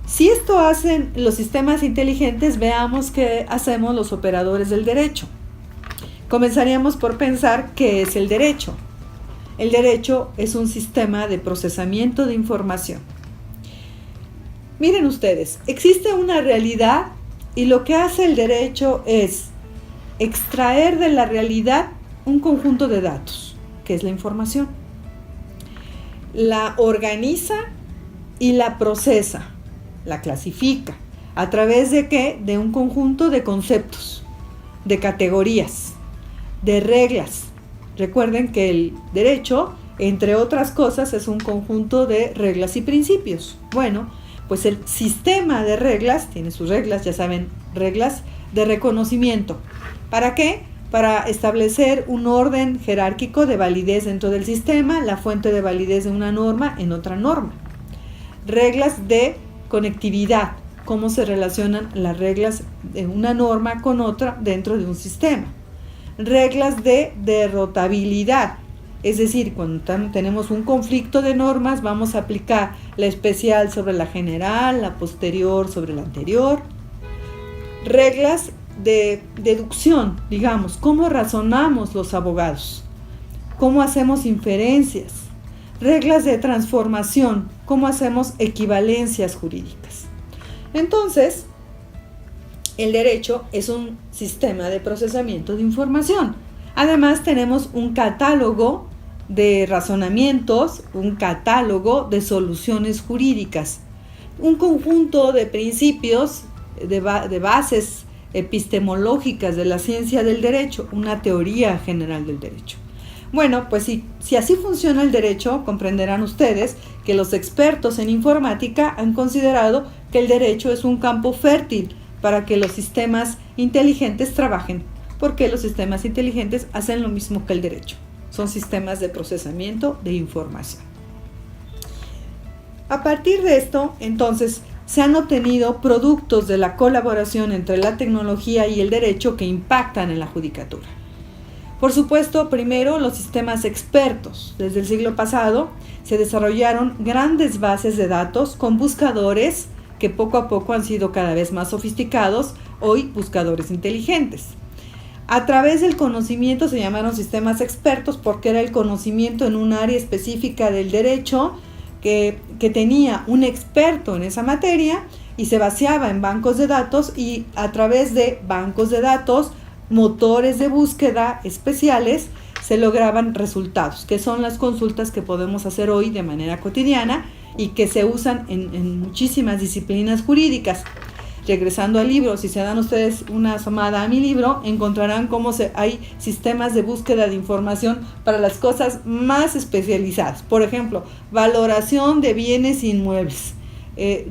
Speaker 1: Si esto hacen los sistemas inteligentes, veamos qué hacemos los operadores del derecho. Comenzaríamos por pensar qué es el derecho. El derecho es un sistema de procesamiento de información. Miren ustedes, existe una realidad y lo que hace el derecho es extraer de la realidad un conjunto de datos, que es la información. La organiza y la procesa, la clasifica. ¿A través de qué? De un conjunto de conceptos, de categorías, de reglas. Recuerden que el derecho, entre otras cosas, es un conjunto de reglas y principios. Bueno, pues el sistema de reglas, tiene sus reglas, ya saben, reglas de reconocimiento. ¿Para qué? Para establecer un orden jerárquico de validez dentro del sistema, la fuente de validez de una norma en otra norma. Reglas de conectividad, cómo se relacionan las reglas de una norma con otra dentro de un sistema. Reglas de derrotabilidad, es decir, cuando tenemos un conflicto de normas, vamos a aplicar la especial sobre la general, la posterior sobre la anterior. Reglas de deducción, digamos, cómo razonamos los abogados, cómo hacemos inferencias. Reglas de transformación, cómo hacemos equivalencias jurídicas. Entonces, el derecho es un sistema de procesamiento de información. Además, tenemos un catálogo de razonamientos, un catálogo de soluciones jurídicas, un conjunto de principios, de bases epistemológicas de la ciencia del derecho, una teoría general del derecho. Bueno, pues si así funciona el derecho, comprenderán ustedes que los expertos en informática han considerado que el derecho es un campo fértil para que los sistemas inteligentes trabajen, porque los sistemas inteligentes hacen lo mismo que el derecho. Son sistemas de procesamiento de información. A partir de esto, entonces, se han obtenido productos de la colaboración entre la tecnología y el derecho que impactan en la judicatura. Por supuesto, primero los sistemas expertos. Desde el siglo pasado se desarrollaron grandes bases de datos con buscadores que poco a poco han sido cada vez más sofisticados, hoy buscadores inteligentes. A través del conocimiento se llamaron sistemas expertos porque era el conocimiento en un área específica del derecho que tenía un experto en esa materia y se vaciaba en bancos de datos y a través de bancos de datos, motores de búsqueda especiales, se lograban resultados, que son las consultas que podemos hacer hoy de manera cotidiana y que se usan en muchísimas disciplinas jurídicas. Regresando al libro, si se dan ustedes una asomada a mi libro, encontrarán cómo hay sistemas de búsqueda de información para las cosas más especializadas. Por ejemplo, valoración de bienes inmuebles,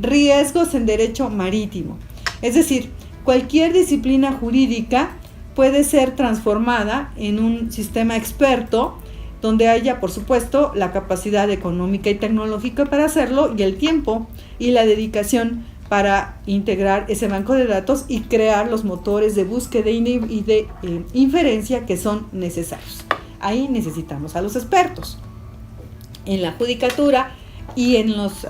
Speaker 1: riesgos en derecho marítimo. Es decir, cualquier disciplina jurídica puede ser transformada en un sistema experto donde haya, por supuesto, la capacidad económica y tecnológica para hacerlo y el tiempo y la dedicación para integrar ese banco de datos y crear los motores de búsqueda y de inferencia que son necesarios. Ahí necesitamos a los expertos. En la judicatura y en los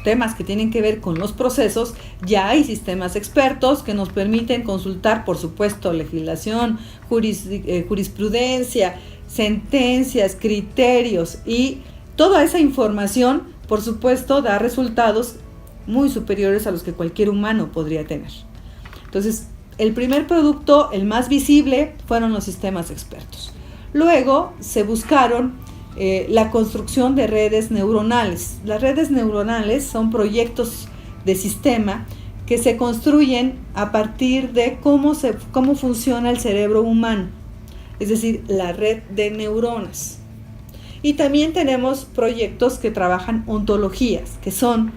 Speaker 1: temas que tienen que ver con los procesos, ya hay sistemas expertos que nos permiten consultar, por supuesto, legislación, jurisprudencia, sentencias, criterios y toda esa información por supuesto, da resultados muy superiores a los que cualquier humano podría tener. Entonces, el primer producto, el más visible, fueron los sistemas expertos. Luego se buscaron la construcción de redes neuronales. Las redes neuronales son proyectos de sistema que se construyen a partir de cómo funciona el cerebro humano, es decir, la red de neuronas. Y también tenemos proyectos que trabajan ontologías, que son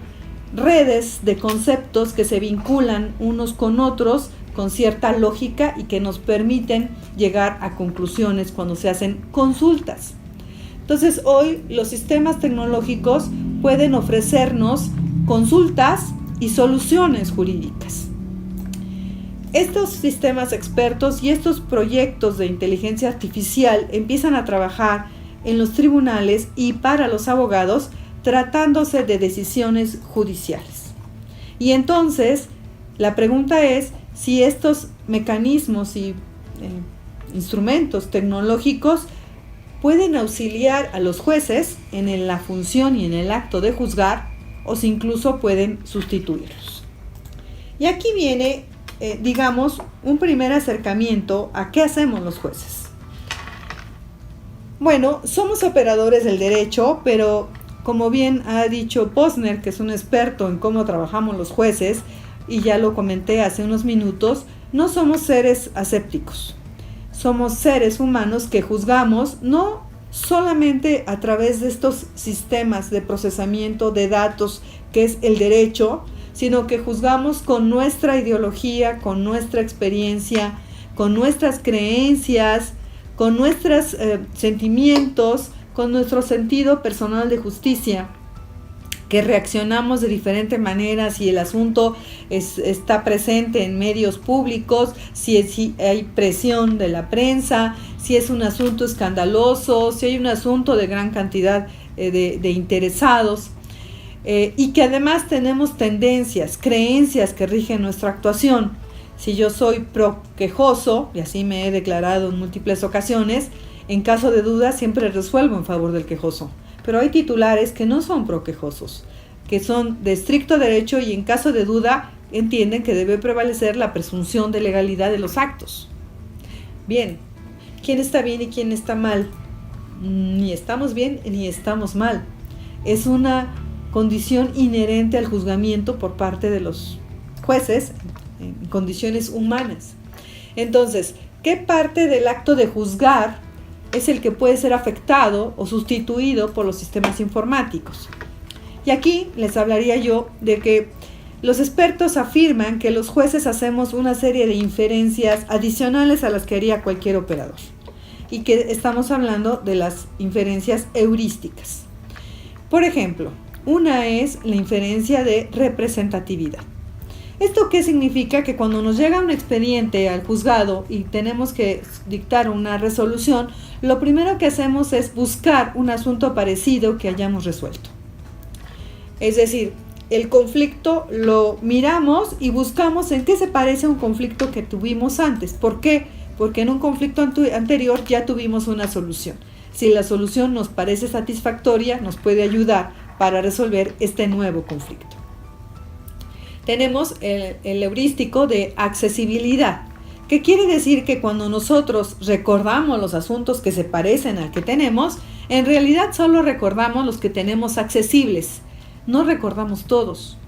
Speaker 1: redes de conceptos que se vinculan unos con otros con cierta lógica y que nos permiten llegar a conclusiones cuando se hacen consultas. Entonces, hoy los sistemas tecnológicos pueden ofrecernos consultas y soluciones jurídicas. Estos sistemas expertos y estos proyectos de inteligencia artificial empiezan a trabajar en los tribunales y para los abogados, tratándose de decisiones judiciales. Y entonces, la pregunta es si estos mecanismos y instrumentos tecnológicos pueden auxiliar a los jueces en la función y en el acto de juzgar, o si incluso pueden sustituirlos. Y aquí viene, digamos, un primer acercamiento a qué hacemos los jueces. Bueno, somos operadores del derecho, pero como bien ha dicho Posner, que es un experto en cómo trabajamos los jueces, y ya lo comenté hace unos minutos, no somos seres asépticos. Somos seres humanos que juzgamos no solamente a través de estos sistemas de procesamiento de datos que es el derecho, sino que juzgamos con nuestra ideología, con nuestra experiencia, con nuestras creencias, con nuestros sentimientos, con nuestro sentido personal de justicia, que reaccionamos de diferente manera si el asunto está presente en medios públicos, si hay presión de la prensa, si es un asunto escandaloso, si hay un asunto de gran cantidad de interesados, y que además tenemos tendencias, creencias que rigen nuestra actuación. Si yo soy pro-quejoso, y así me he declarado en múltiples ocasiones, en caso de duda siempre resuelvo en favor del quejoso. Pero hay titulares que no son pro-quejosos, que son de estricto derecho y en caso de duda entienden que debe prevalecer la presunción de legalidad de los actos. Bien, ¿quién está bien y quién está mal? Ni estamos bien ni estamos mal. Es una condición inherente al juzgamiento por parte de los jueces en condiciones humanas. Entonces, ¿qué parte del acto de juzgar es el que puede ser afectado o sustituido por los sistemas informáticos? Y aquí les hablaría yo de que los expertos afirman que los jueces hacemos una serie de inferencias adicionales a las que haría cualquier operador, y que estamos hablando de las inferencias heurísticas. Por ejemplo, una es la inferencia de representatividad. ¿Esto qué significa? Que cuando nos llega un expediente al juzgado y tenemos que dictar una resolución, lo primero que hacemos es buscar un asunto parecido que hayamos resuelto. Es decir, el conflicto lo miramos y buscamos en qué se parece a un conflicto que tuvimos antes. ¿Por qué? Porque en un conflicto anterior ya tuvimos una solución. Si la solución nos parece satisfactoria, nos puede ayudar para resolver este nuevo conflicto. Tenemos el heurístico de accesibilidad, que quiere decir que cuando nosotros recordamos los asuntos que se parecen al que tenemos, en realidad solo recordamos los que tenemos accesibles, no recordamos todos.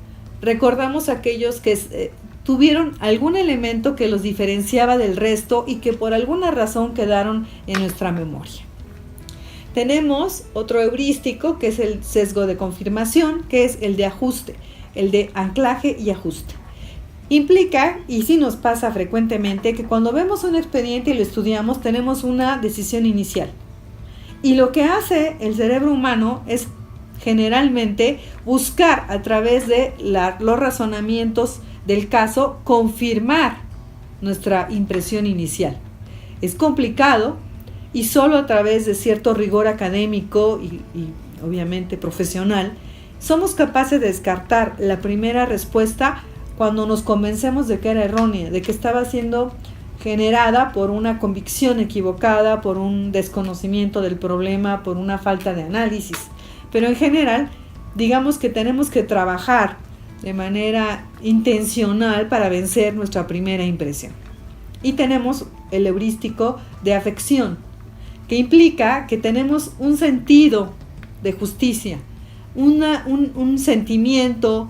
Speaker 1: Recordamos aquellos que tuvieron algún elemento que los diferenciaba del resto y que por alguna razón quedaron en nuestra memoria. Tenemos otro heurístico que es el sesgo de confirmación, que es el de ajuste, el de anclaje y ajuste. Implica, y sí nos pasa frecuentemente, que cuando vemos un expediente y lo estudiamos, tenemos una decisión inicial. Y lo que hace el cerebro humano es generalmente buscar a través de los razonamientos del caso, confirmar nuestra impresión inicial. Es complicado y solo a través de cierto rigor académico y obviamente profesional, somos capaces de descartar la primera respuesta cuando nos convencemos de que era errónea, de que estaba siendo generada por una convicción equivocada, por un desconocimiento del problema, por una falta de análisis. Pero en general digamos que tenemos que trabajar de manera intencional para vencer nuestra primera impresión. Y tenemos el heurístico de afección, que implica que tenemos un sentido de justicia, un sentimiento,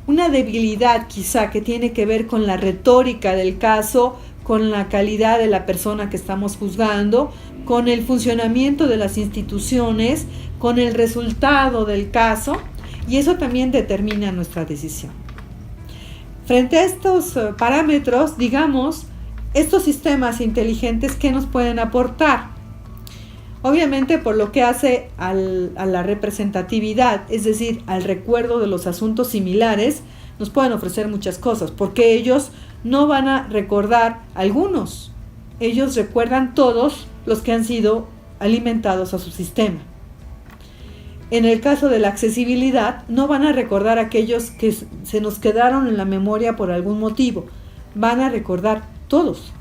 Speaker 1: una debilidad quizá que tiene que ver con la retórica del caso, con la calidad de la persona que estamos juzgando, con el funcionamiento de las instituciones, con el resultado del caso, y eso también determina nuestra decisión. Frente a estos parámetros, digamos, estos sistemas inteligentes, ¿qué nos pueden aportar? Obviamente, por lo que hace a la representatividad, es decir, al recuerdo de los asuntos similares, nos pueden ofrecer muchas cosas, porque ellos no van a recordar algunos, ellos recuerdan todos los que han sido alimentados a su sistema. En el caso de la accesibilidad, no van a recordar aquellos que se nos quedaron en la memoria por algún motivo, van a recordar todos.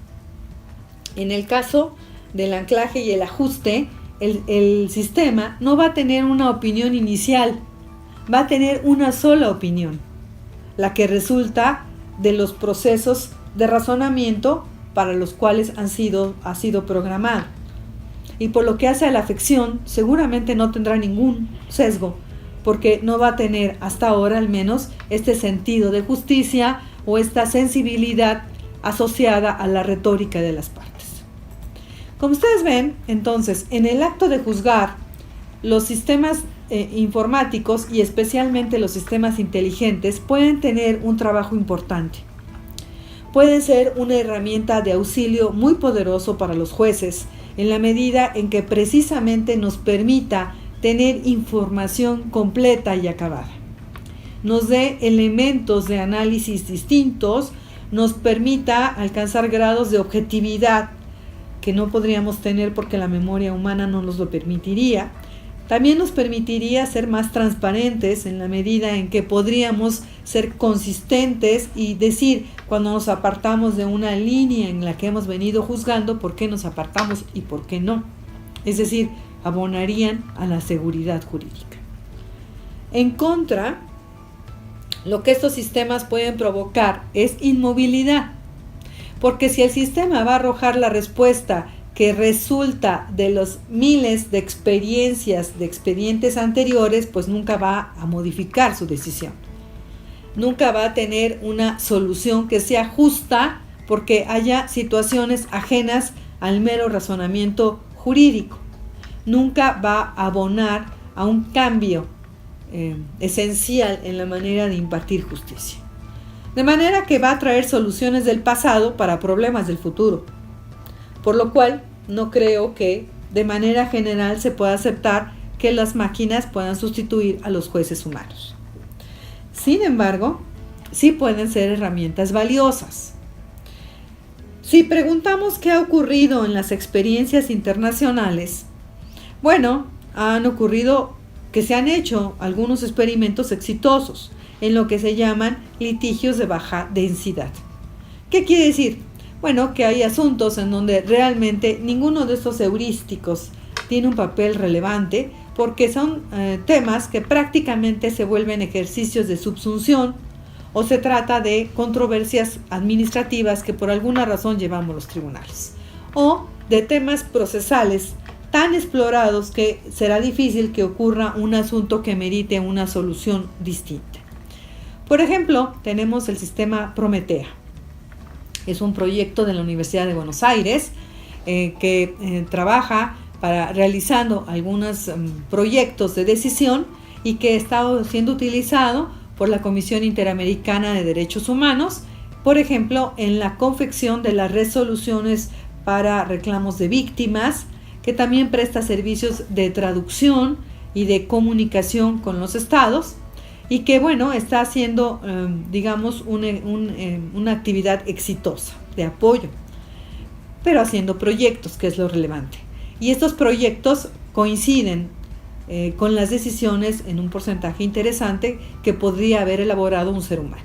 Speaker 1: En el caso del anclaje y el ajuste, el sistema no va a tener una opinión inicial, va a tener una sola opinión, la que resulta de los procesos de razonamiento para los cuales ha sido programado. Y por lo que hace a la afección, seguramente no tendrá ningún sesgo, porque no va a tener, hasta ahora al menos, este sentido de justicia o esta sensibilidad asociada a la retórica de las partes. Como ustedes ven, entonces, en el acto de juzgar, los sistemas informáticos y especialmente los sistemas inteligentes pueden tener un trabajo importante. Pueden ser una herramienta de auxilio muy poderoso para los jueces, en la medida en que precisamente nos permita tener información completa y acabada. Nos dé elementos de análisis distintos, nos permita alcanzar grados de objetividad que no podríamos tener porque la memoria humana no nos lo permitiría. También nos permitiría ser más transparentes en la medida en que podríamos ser consistentes y decir cuando nos apartamos de una línea en la que hemos venido juzgando, por qué nos apartamos y por qué no. Es decir, abonarían a la seguridad jurídica. En contra, lo que estos sistemas pueden provocar es inmovilidad, porque si el sistema va a arrojar la respuesta que resulta de los miles de experiencias de expedientes anteriores, pues nunca va a modificar su decisión. Nunca va a tener una solución que sea justa porque haya situaciones ajenas al mero razonamiento jurídico. Nunca va a abonar a un cambio esencial en la manera de impartir justicia. De manera que va a traer soluciones del pasado para problemas del futuro. Por lo cual, no creo que de manera general se pueda aceptar que las máquinas puedan sustituir a los jueces humanos. Sin embargo, sí pueden ser herramientas valiosas. Si preguntamos qué ha ocurrido en las experiencias internacionales, bueno, han ocurrido que se han hecho algunos experimentos exitosos en lo que se llaman litigios de baja densidad. ¿Qué quiere decir? Bueno, que hay asuntos en donde realmente ninguno de estos heurísticos tiene un papel relevante porque son temas que prácticamente se vuelven ejercicios de subsunción o se trata de controversias administrativas que por alguna razón llevamos a los tribunales o de temas procesales tan explorados que será difícil que ocurra un asunto que merite una solución distinta. Por ejemplo, tenemos el sistema Prometea. Es un proyecto de la Universidad de Buenos Aires que trabaja realizando algunos proyectos de decisión y que está siendo utilizado por la Comisión Interamericana de Derechos Humanos, por ejemplo, en la confección de las resoluciones para reclamos de víctimas, que también presta servicios de traducción y de comunicación con los estados, y que, bueno, está haciendo, digamos, una actividad exitosa de apoyo, pero haciendo proyectos, que es lo relevante. Y estos proyectos coinciden con las decisiones en un porcentaje interesante que podría haber elaborado un ser humano.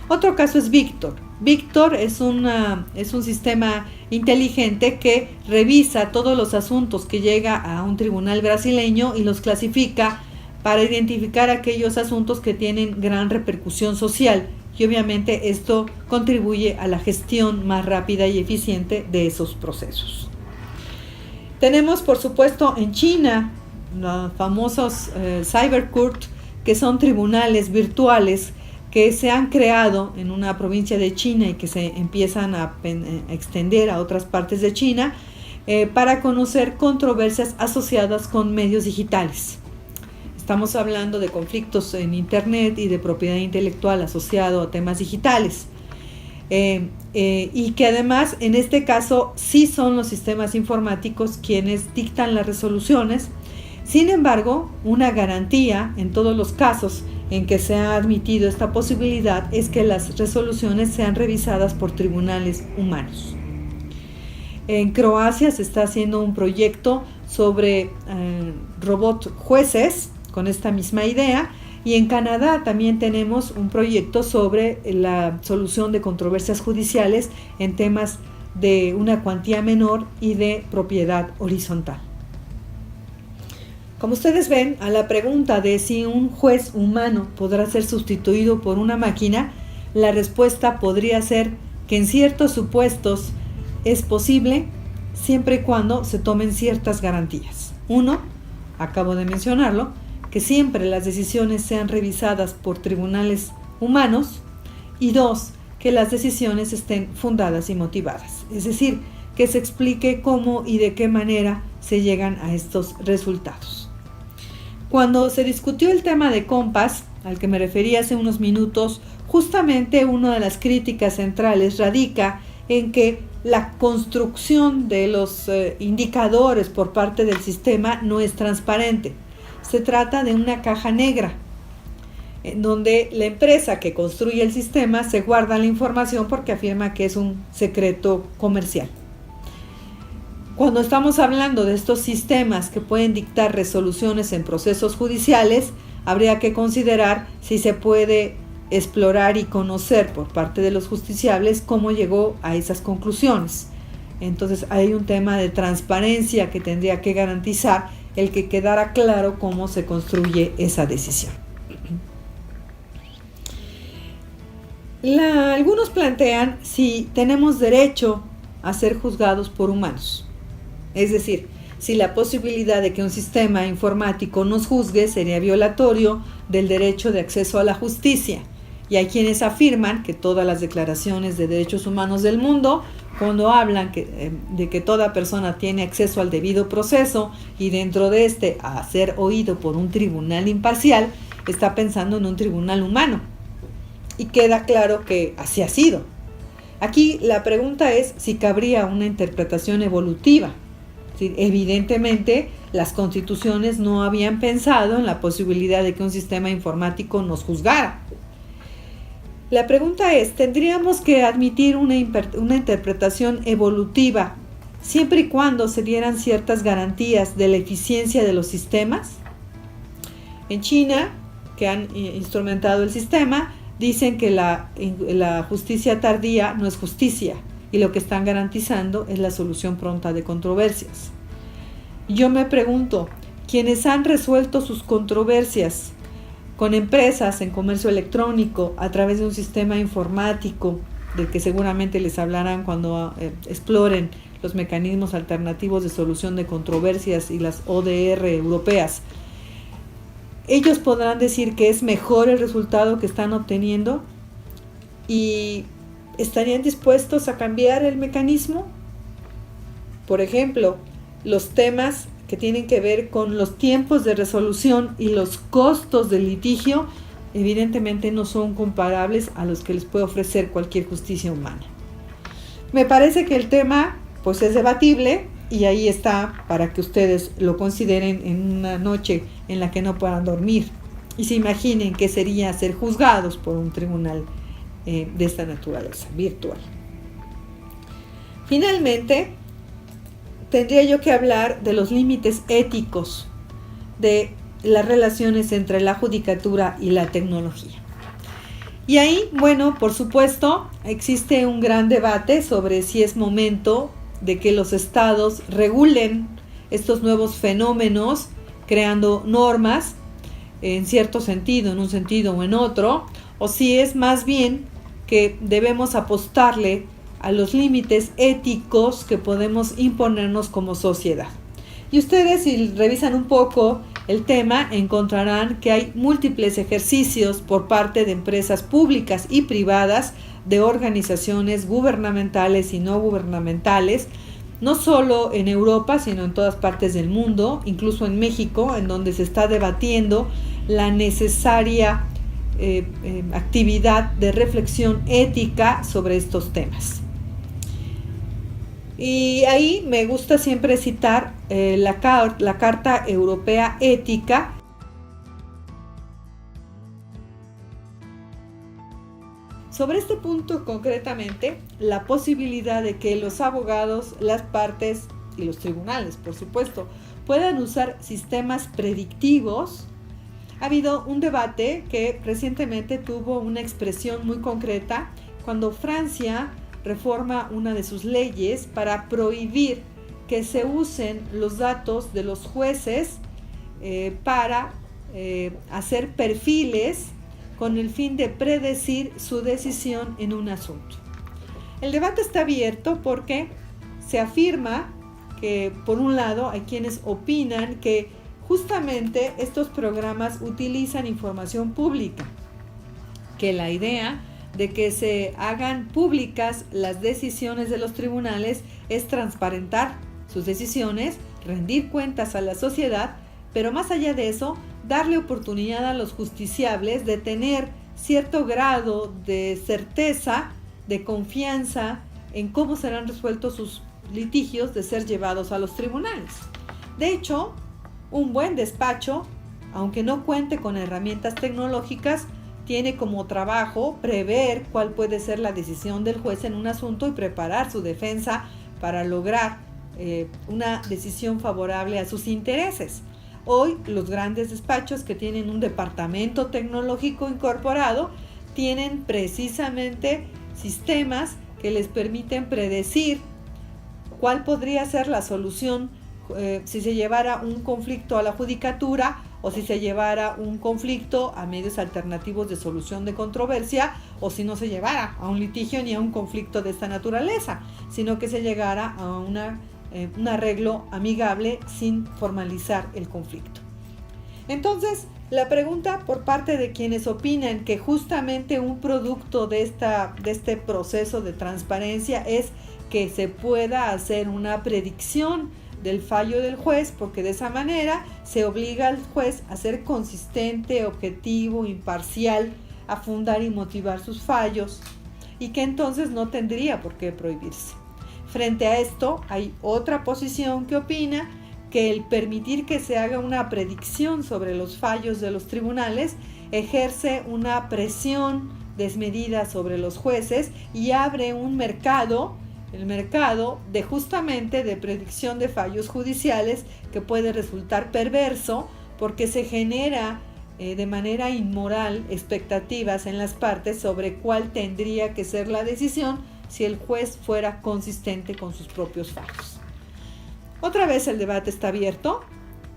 Speaker 1: Otro caso es Víctor. Víctor es un sistema inteligente que revisa todos los asuntos que llega a un tribunal brasileño y los clasifica para identificar aquellos asuntos que tienen gran repercusión social, y obviamente esto contribuye a la gestión más rápida y eficiente de esos procesos. Tenemos, por supuesto, en China los famosos Cybercourt, que son tribunales virtuales que se han creado en una provincia de China y que se empiezan a extender a otras partes de China para conocer controversias asociadas con medios digitales. Estamos hablando de conflictos en Internet y de propiedad intelectual asociado a temas digitales. Y que además en este caso sí son los sistemas informáticos quienes dictan las resoluciones. Sin embargo, una garantía en todos los casos en que se ha admitido esta posibilidad es que las resoluciones sean revisadas por tribunales humanos. En Croacia se está haciendo un proyecto sobre robot jueces con esta misma idea, y en Canadá también tenemos un proyecto sobre la solución de controversias judiciales en temas de una cuantía menor y de propiedad horizontal. Como ustedes ven, a la pregunta de si un juez humano podrá ser sustituido por una máquina, la respuesta podría ser que en ciertos supuestos es posible siempre y cuando se tomen ciertas garantías. Uno, acabo de mencionarlo, que siempre las decisiones sean revisadas por tribunales humanos, y dos, que las decisiones estén fundadas y motivadas, es decir, que se explique cómo y de qué manera se llegan a estos resultados. Cuando se discutió el tema de Compass, al que me referí hace unos minutos, justamente una de las críticas centrales radica en que la construcción de los indicadores por parte del sistema no es transparente. Se trata de una caja negra, en donde la empresa que construye el sistema se guarda la información porque afirma que es un secreto comercial. Cuando estamos hablando de estos sistemas que pueden dictar resoluciones en procesos judiciales, habría que considerar si se puede explorar y conocer por parte de los justiciables cómo llegó a esas conclusiones. Entonces hay un tema de transparencia que tendría que garantizar el que quedara claro cómo se construye esa decisión. Algunos plantean si tenemos derecho a ser juzgados por humanos. Es decir, si la posibilidad de que un sistema informático nos juzgue sería violatorio del derecho de acceso a la justicia. Y hay quienes afirman que todas las declaraciones de derechos humanos del mundo, cuando hablan de que toda persona tiene acceso al debido proceso y dentro de este a ser oído por un tribunal imparcial, está pensando en un tribunal humano. Y queda claro que así ha sido. Aquí la pregunta es si cabría una interpretación evolutiva. Sí, evidentemente, las constituciones no habían pensado en la posibilidad de que un sistema informático nos juzgara. La pregunta es, ¿tendríamos que admitir una interpretación evolutiva siempre y cuando se dieran ciertas garantías de la eficiencia de los sistemas? En China, que han instrumentado el sistema, dicen que la justicia tardía no es justicia y lo que están garantizando es la solución pronta de controversias. Yo me pregunto, quienes han resuelto sus controversias con empresas en comercio electrónico a través de un sistema informático del que seguramente les hablarán cuando exploren los mecanismos alternativos de solución de controversias y las ODR europeas, ellos podrán decir que es mejor el resultado que están obteniendo y estarían dispuestos a cambiar el mecanismo. Por ejemplo, los temas que tienen que ver con los tiempos de resolución y los costos del litigio, evidentemente no son comparables a los que les puede ofrecer cualquier justicia humana. Me parece que el tema pues es debatible y ahí está para que ustedes lo consideren en una noche en la que no puedan dormir y se imaginen qué sería ser juzgados por un tribunal de esta naturaleza virtual. Finalmente, tendría yo que hablar de los límites éticos de las relaciones entre la judicatura y la tecnología. Y ahí, bueno, por supuesto, existe un gran debate sobre si es momento de que los estados regulen estos nuevos fenómenos, creando normas en cierto sentido, en un sentido o en otro, o si es más bien que debemos apostarle a los límites éticos que podemos imponernos como sociedad. Y ustedes, si revisan un poco el tema, encontrarán que hay múltiples ejercicios por parte de empresas públicas y privadas, de organizaciones gubernamentales y no gubernamentales, no solo en Europa, sino en todas partes del mundo, incluso en México, en donde se está debatiendo la necesaria actividad de reflexión ética sobre estos temas. Y ahí me gusta siempre citar la Carta Europea Ética. Sobre este punto concretamente, la posibilidad de que los abogados, las partes y los tribunales, por supuesto, puedan usar sistemas predictivos. Ha habido un debate que recientemente tuvo una expresión muy concreta cuando Francia reforma una de sus leyes para prohibir que se usen los datos de los jueces para hacer perfiles con el fin de predecir su decisión en un asunto. El debate está abierto porque se afirma que, por un lado, hay quienes opinan que justamente estos programas utilizan información pública, que la idea de que se hagan públicas las decisiones de los tribunales es transparentar sus decisiones, rendir cuentas a la sociedad, pero más allá de eso, darle oportunidad a los justiciables de tener cierto grado de certeza, de confianza en cómo serán resueltos sus litigios de ser llevados a los tribunales. De hecho, un buen despacho, aunque no cuente con herramientas tecnológicas, tiene como trabajo prever cuál puede ser la decisión del juez en un asunto y preparar su defensa para lograr una decisión favorable a sus intereses. Hoy los grandes despachos que tienen un departamento tecnológico incorporado tienen precisamente sistemas que les permiten predecir cuál podría ser la solución si se llevara un conflicto a la judicatura o si se llevara un conflicto a medios alternativos de solución de controversia, o si no se llevara a un litigio ni a un conflicto de esta naturaleza, sino que se llegara a un arreglo amigable sin formalizar el conflicto. Entonces, la pregunta por parte de quienes opinan que justamente un producto de este proceso de transparencia es que se pueda hacer una predicción del fallo del juez, porque de esa manera se obliga al juez a ser consistente, objetivo, imparcial, a fundar y motivar sus fallos, y que entonces no tendría por qué prohibirse. Frente a esto, hay otra posición que opina que el permitir que se haga una predicción sobre los fallos de los tribunales ejerce una presión desmedida sobre los jueces y abre un mercado, el mercado de justamente de predicción de fallos judiciales, que puede resultar perverso porque se genera de manera inmoral expectativas en las partes sobre cuál tendría que ser la decisión si el juez fuera consistente con sus propios fallos. Otra vez el debate está abierto,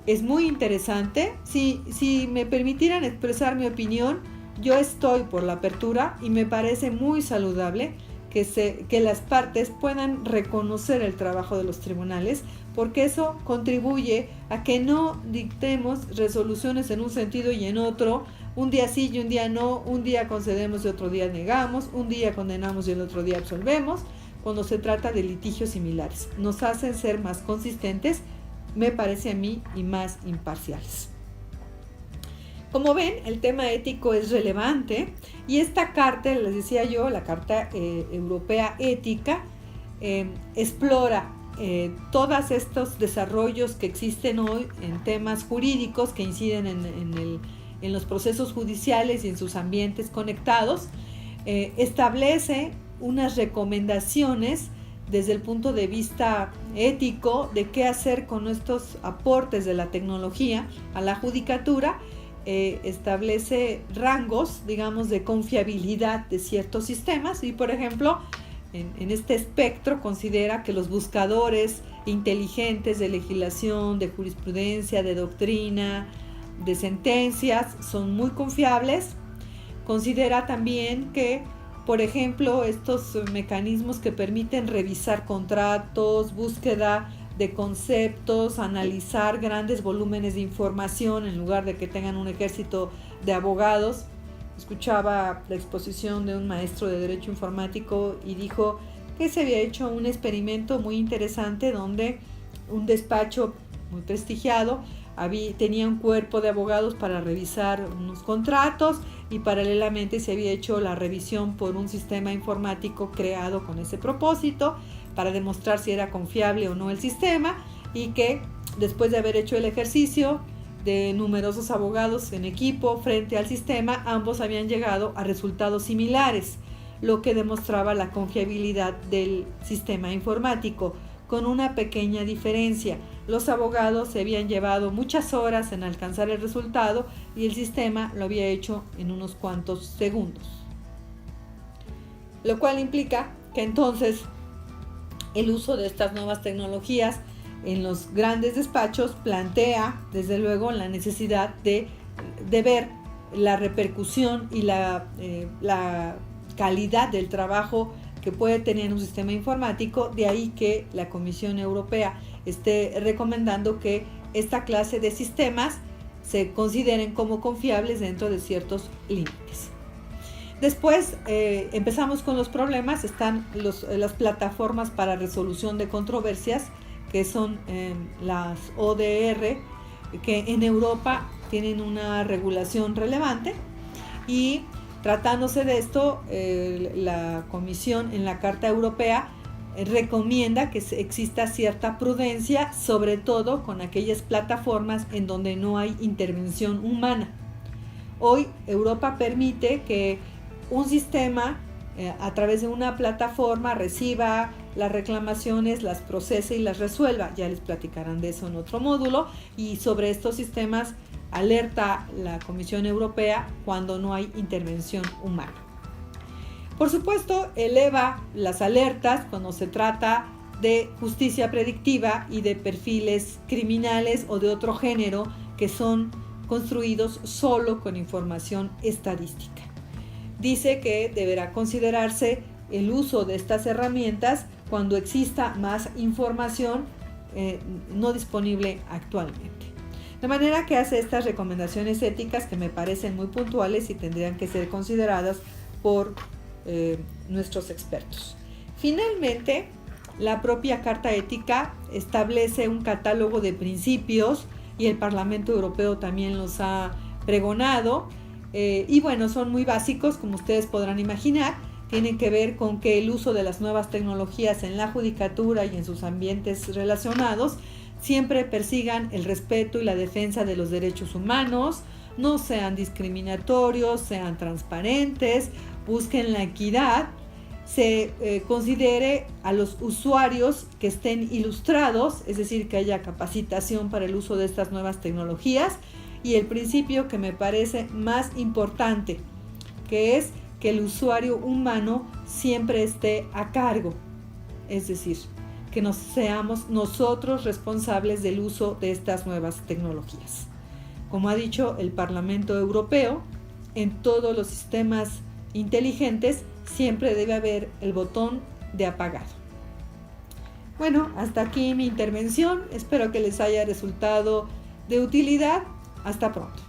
Speaker 1: es muy interesante. Si me permitieran expresar mi opinión, yo estoy por la apertura y me parece muy saludable que las partes puedan reconocer el trabajo de los tribunales, porque eso contribuye a que no dictemos resoluciones en un sentido y en otro, un día sí y un día no, un día concedemos y otro día negamos, un día condenamos y el otro día absolvemos, cuando se trata de litigios similares. Nos hacen ser más consistentes, me parece a mí, y más imparciales. Como ven, el tema ético es relevante y esta carta, les decía yo, la Carta Europea Ética, explora todos estos desarrollos que existen hoy en temas jurídicos que inciden en los procesos judiciales y en sus ambientes conectados. Establece unas recomendaciones desde el punto de vista ético de qué hacer con estos aportes de la tecnología a la judicatura. Establece rangos, digamos, de confiabilidad de ciertos sistemas y, por ejemplo, en este espectro considera que los buscadores inteligentes de legislación, de jurisprudencia, de doctrina, de sentencias son muy confiables. Considera también que, por ejemplo, estos mecanismos que permiten revisar contratos, búsqueda de conceptos, analizar grandes volúmenes de información en lugar de que tengan un ejército de abogados. Escuchaba la exposición de un maestro de Derecho Informático y dijo que se había hecho un experimento muy interesante donde un despacho muy prestigiado tenía un cuerpo de abogados para revisar unos contratos y paralelamente se había hecho la revisión por un sistema informático creado con ese propósito para demostrar si era confiable o no el sistema, y que después de haber hecho el ejercicio de numerosos abogados en equipo frente al sistema, ambos habían llegado a resultados similares, lo que demostraba la confiabilidad del sistema informático, con una pequeña diferencia. Los abogados se habían llevado muchas horas en alcanzar el resultado y el sistema lo había hecho en unos cuantos segundos. Lo cual implica que entonces el uso de estas nuevas tecnologías en los grandes despachos plantea, desde luego, la necesidad de ver la repercusión y la calidad del trabajo que puede tener un sistema informático. De ahí que la Comisión Europea esté recomendando que esta clase de sistemas se consideren como confiables dentro de ciertos límites. Después empezamos con los problemas. Están las plataformas para resolución de controversias, que son las ODR, que en Europa tienen una regulación relevante, y tratándose de esto, la Comisión en la Carta Europea recomienda que exista cierta prudencia, sobre todo con aquellas plataformas en donde no hay intervención humana. Hoy Europa permite que un sistema a través de una plataforma reciba las reclamaciones, las procese y las resuelva. Ya les platicarán de eso en otro módulo. Y sobre estos sistemas alerta la Comisión Europea cuando no hay intervención humana. Por supuesto, eleva las alertas cuando se trata de justicia predictiva y de perfiles criminales o de otro género que son construidos solo con información estadística. Dice que deberá considerarse el uso de estas herramientas cuando exista más información no disponible actualmente. De manera que hace estas recomendaciones éticas que me parecen muy puntuales y tendrían que ser consideradas por nuestros expertos. Finalmente, la propia Carta Ética establece un catálogo de principios y el Parlamento Europeo también los ha pregonado. Y bueno, son muy básicos, como ustedes podrán imaginar. Tienen que ver con que el uso de las nuevas tecnologías en la judicatura y en sus ambientes relacionados siempre persigan el respeto y la defensa de los derechos humanos, no sean discriminatorios, sean transparentes, busquen la equidad, se considere a los usuarios que estén ilustrados, es decir, que haya capacitación para el uso de estas nuevas tecnologías, y el principio que me parece más importante, que es que el usuario humano siempre esté a cargo, es decir, que seamos nosotros responsables del uso de estas nuevas tecnologías. Como ha dicho el Parlamento Europeo, en todos los sistemas inteligentes siempre debe haber el botón de apagado. Bueno, hasta aquí mi intervención. Espero que les haya resultado de utilidad. Hasta pronto.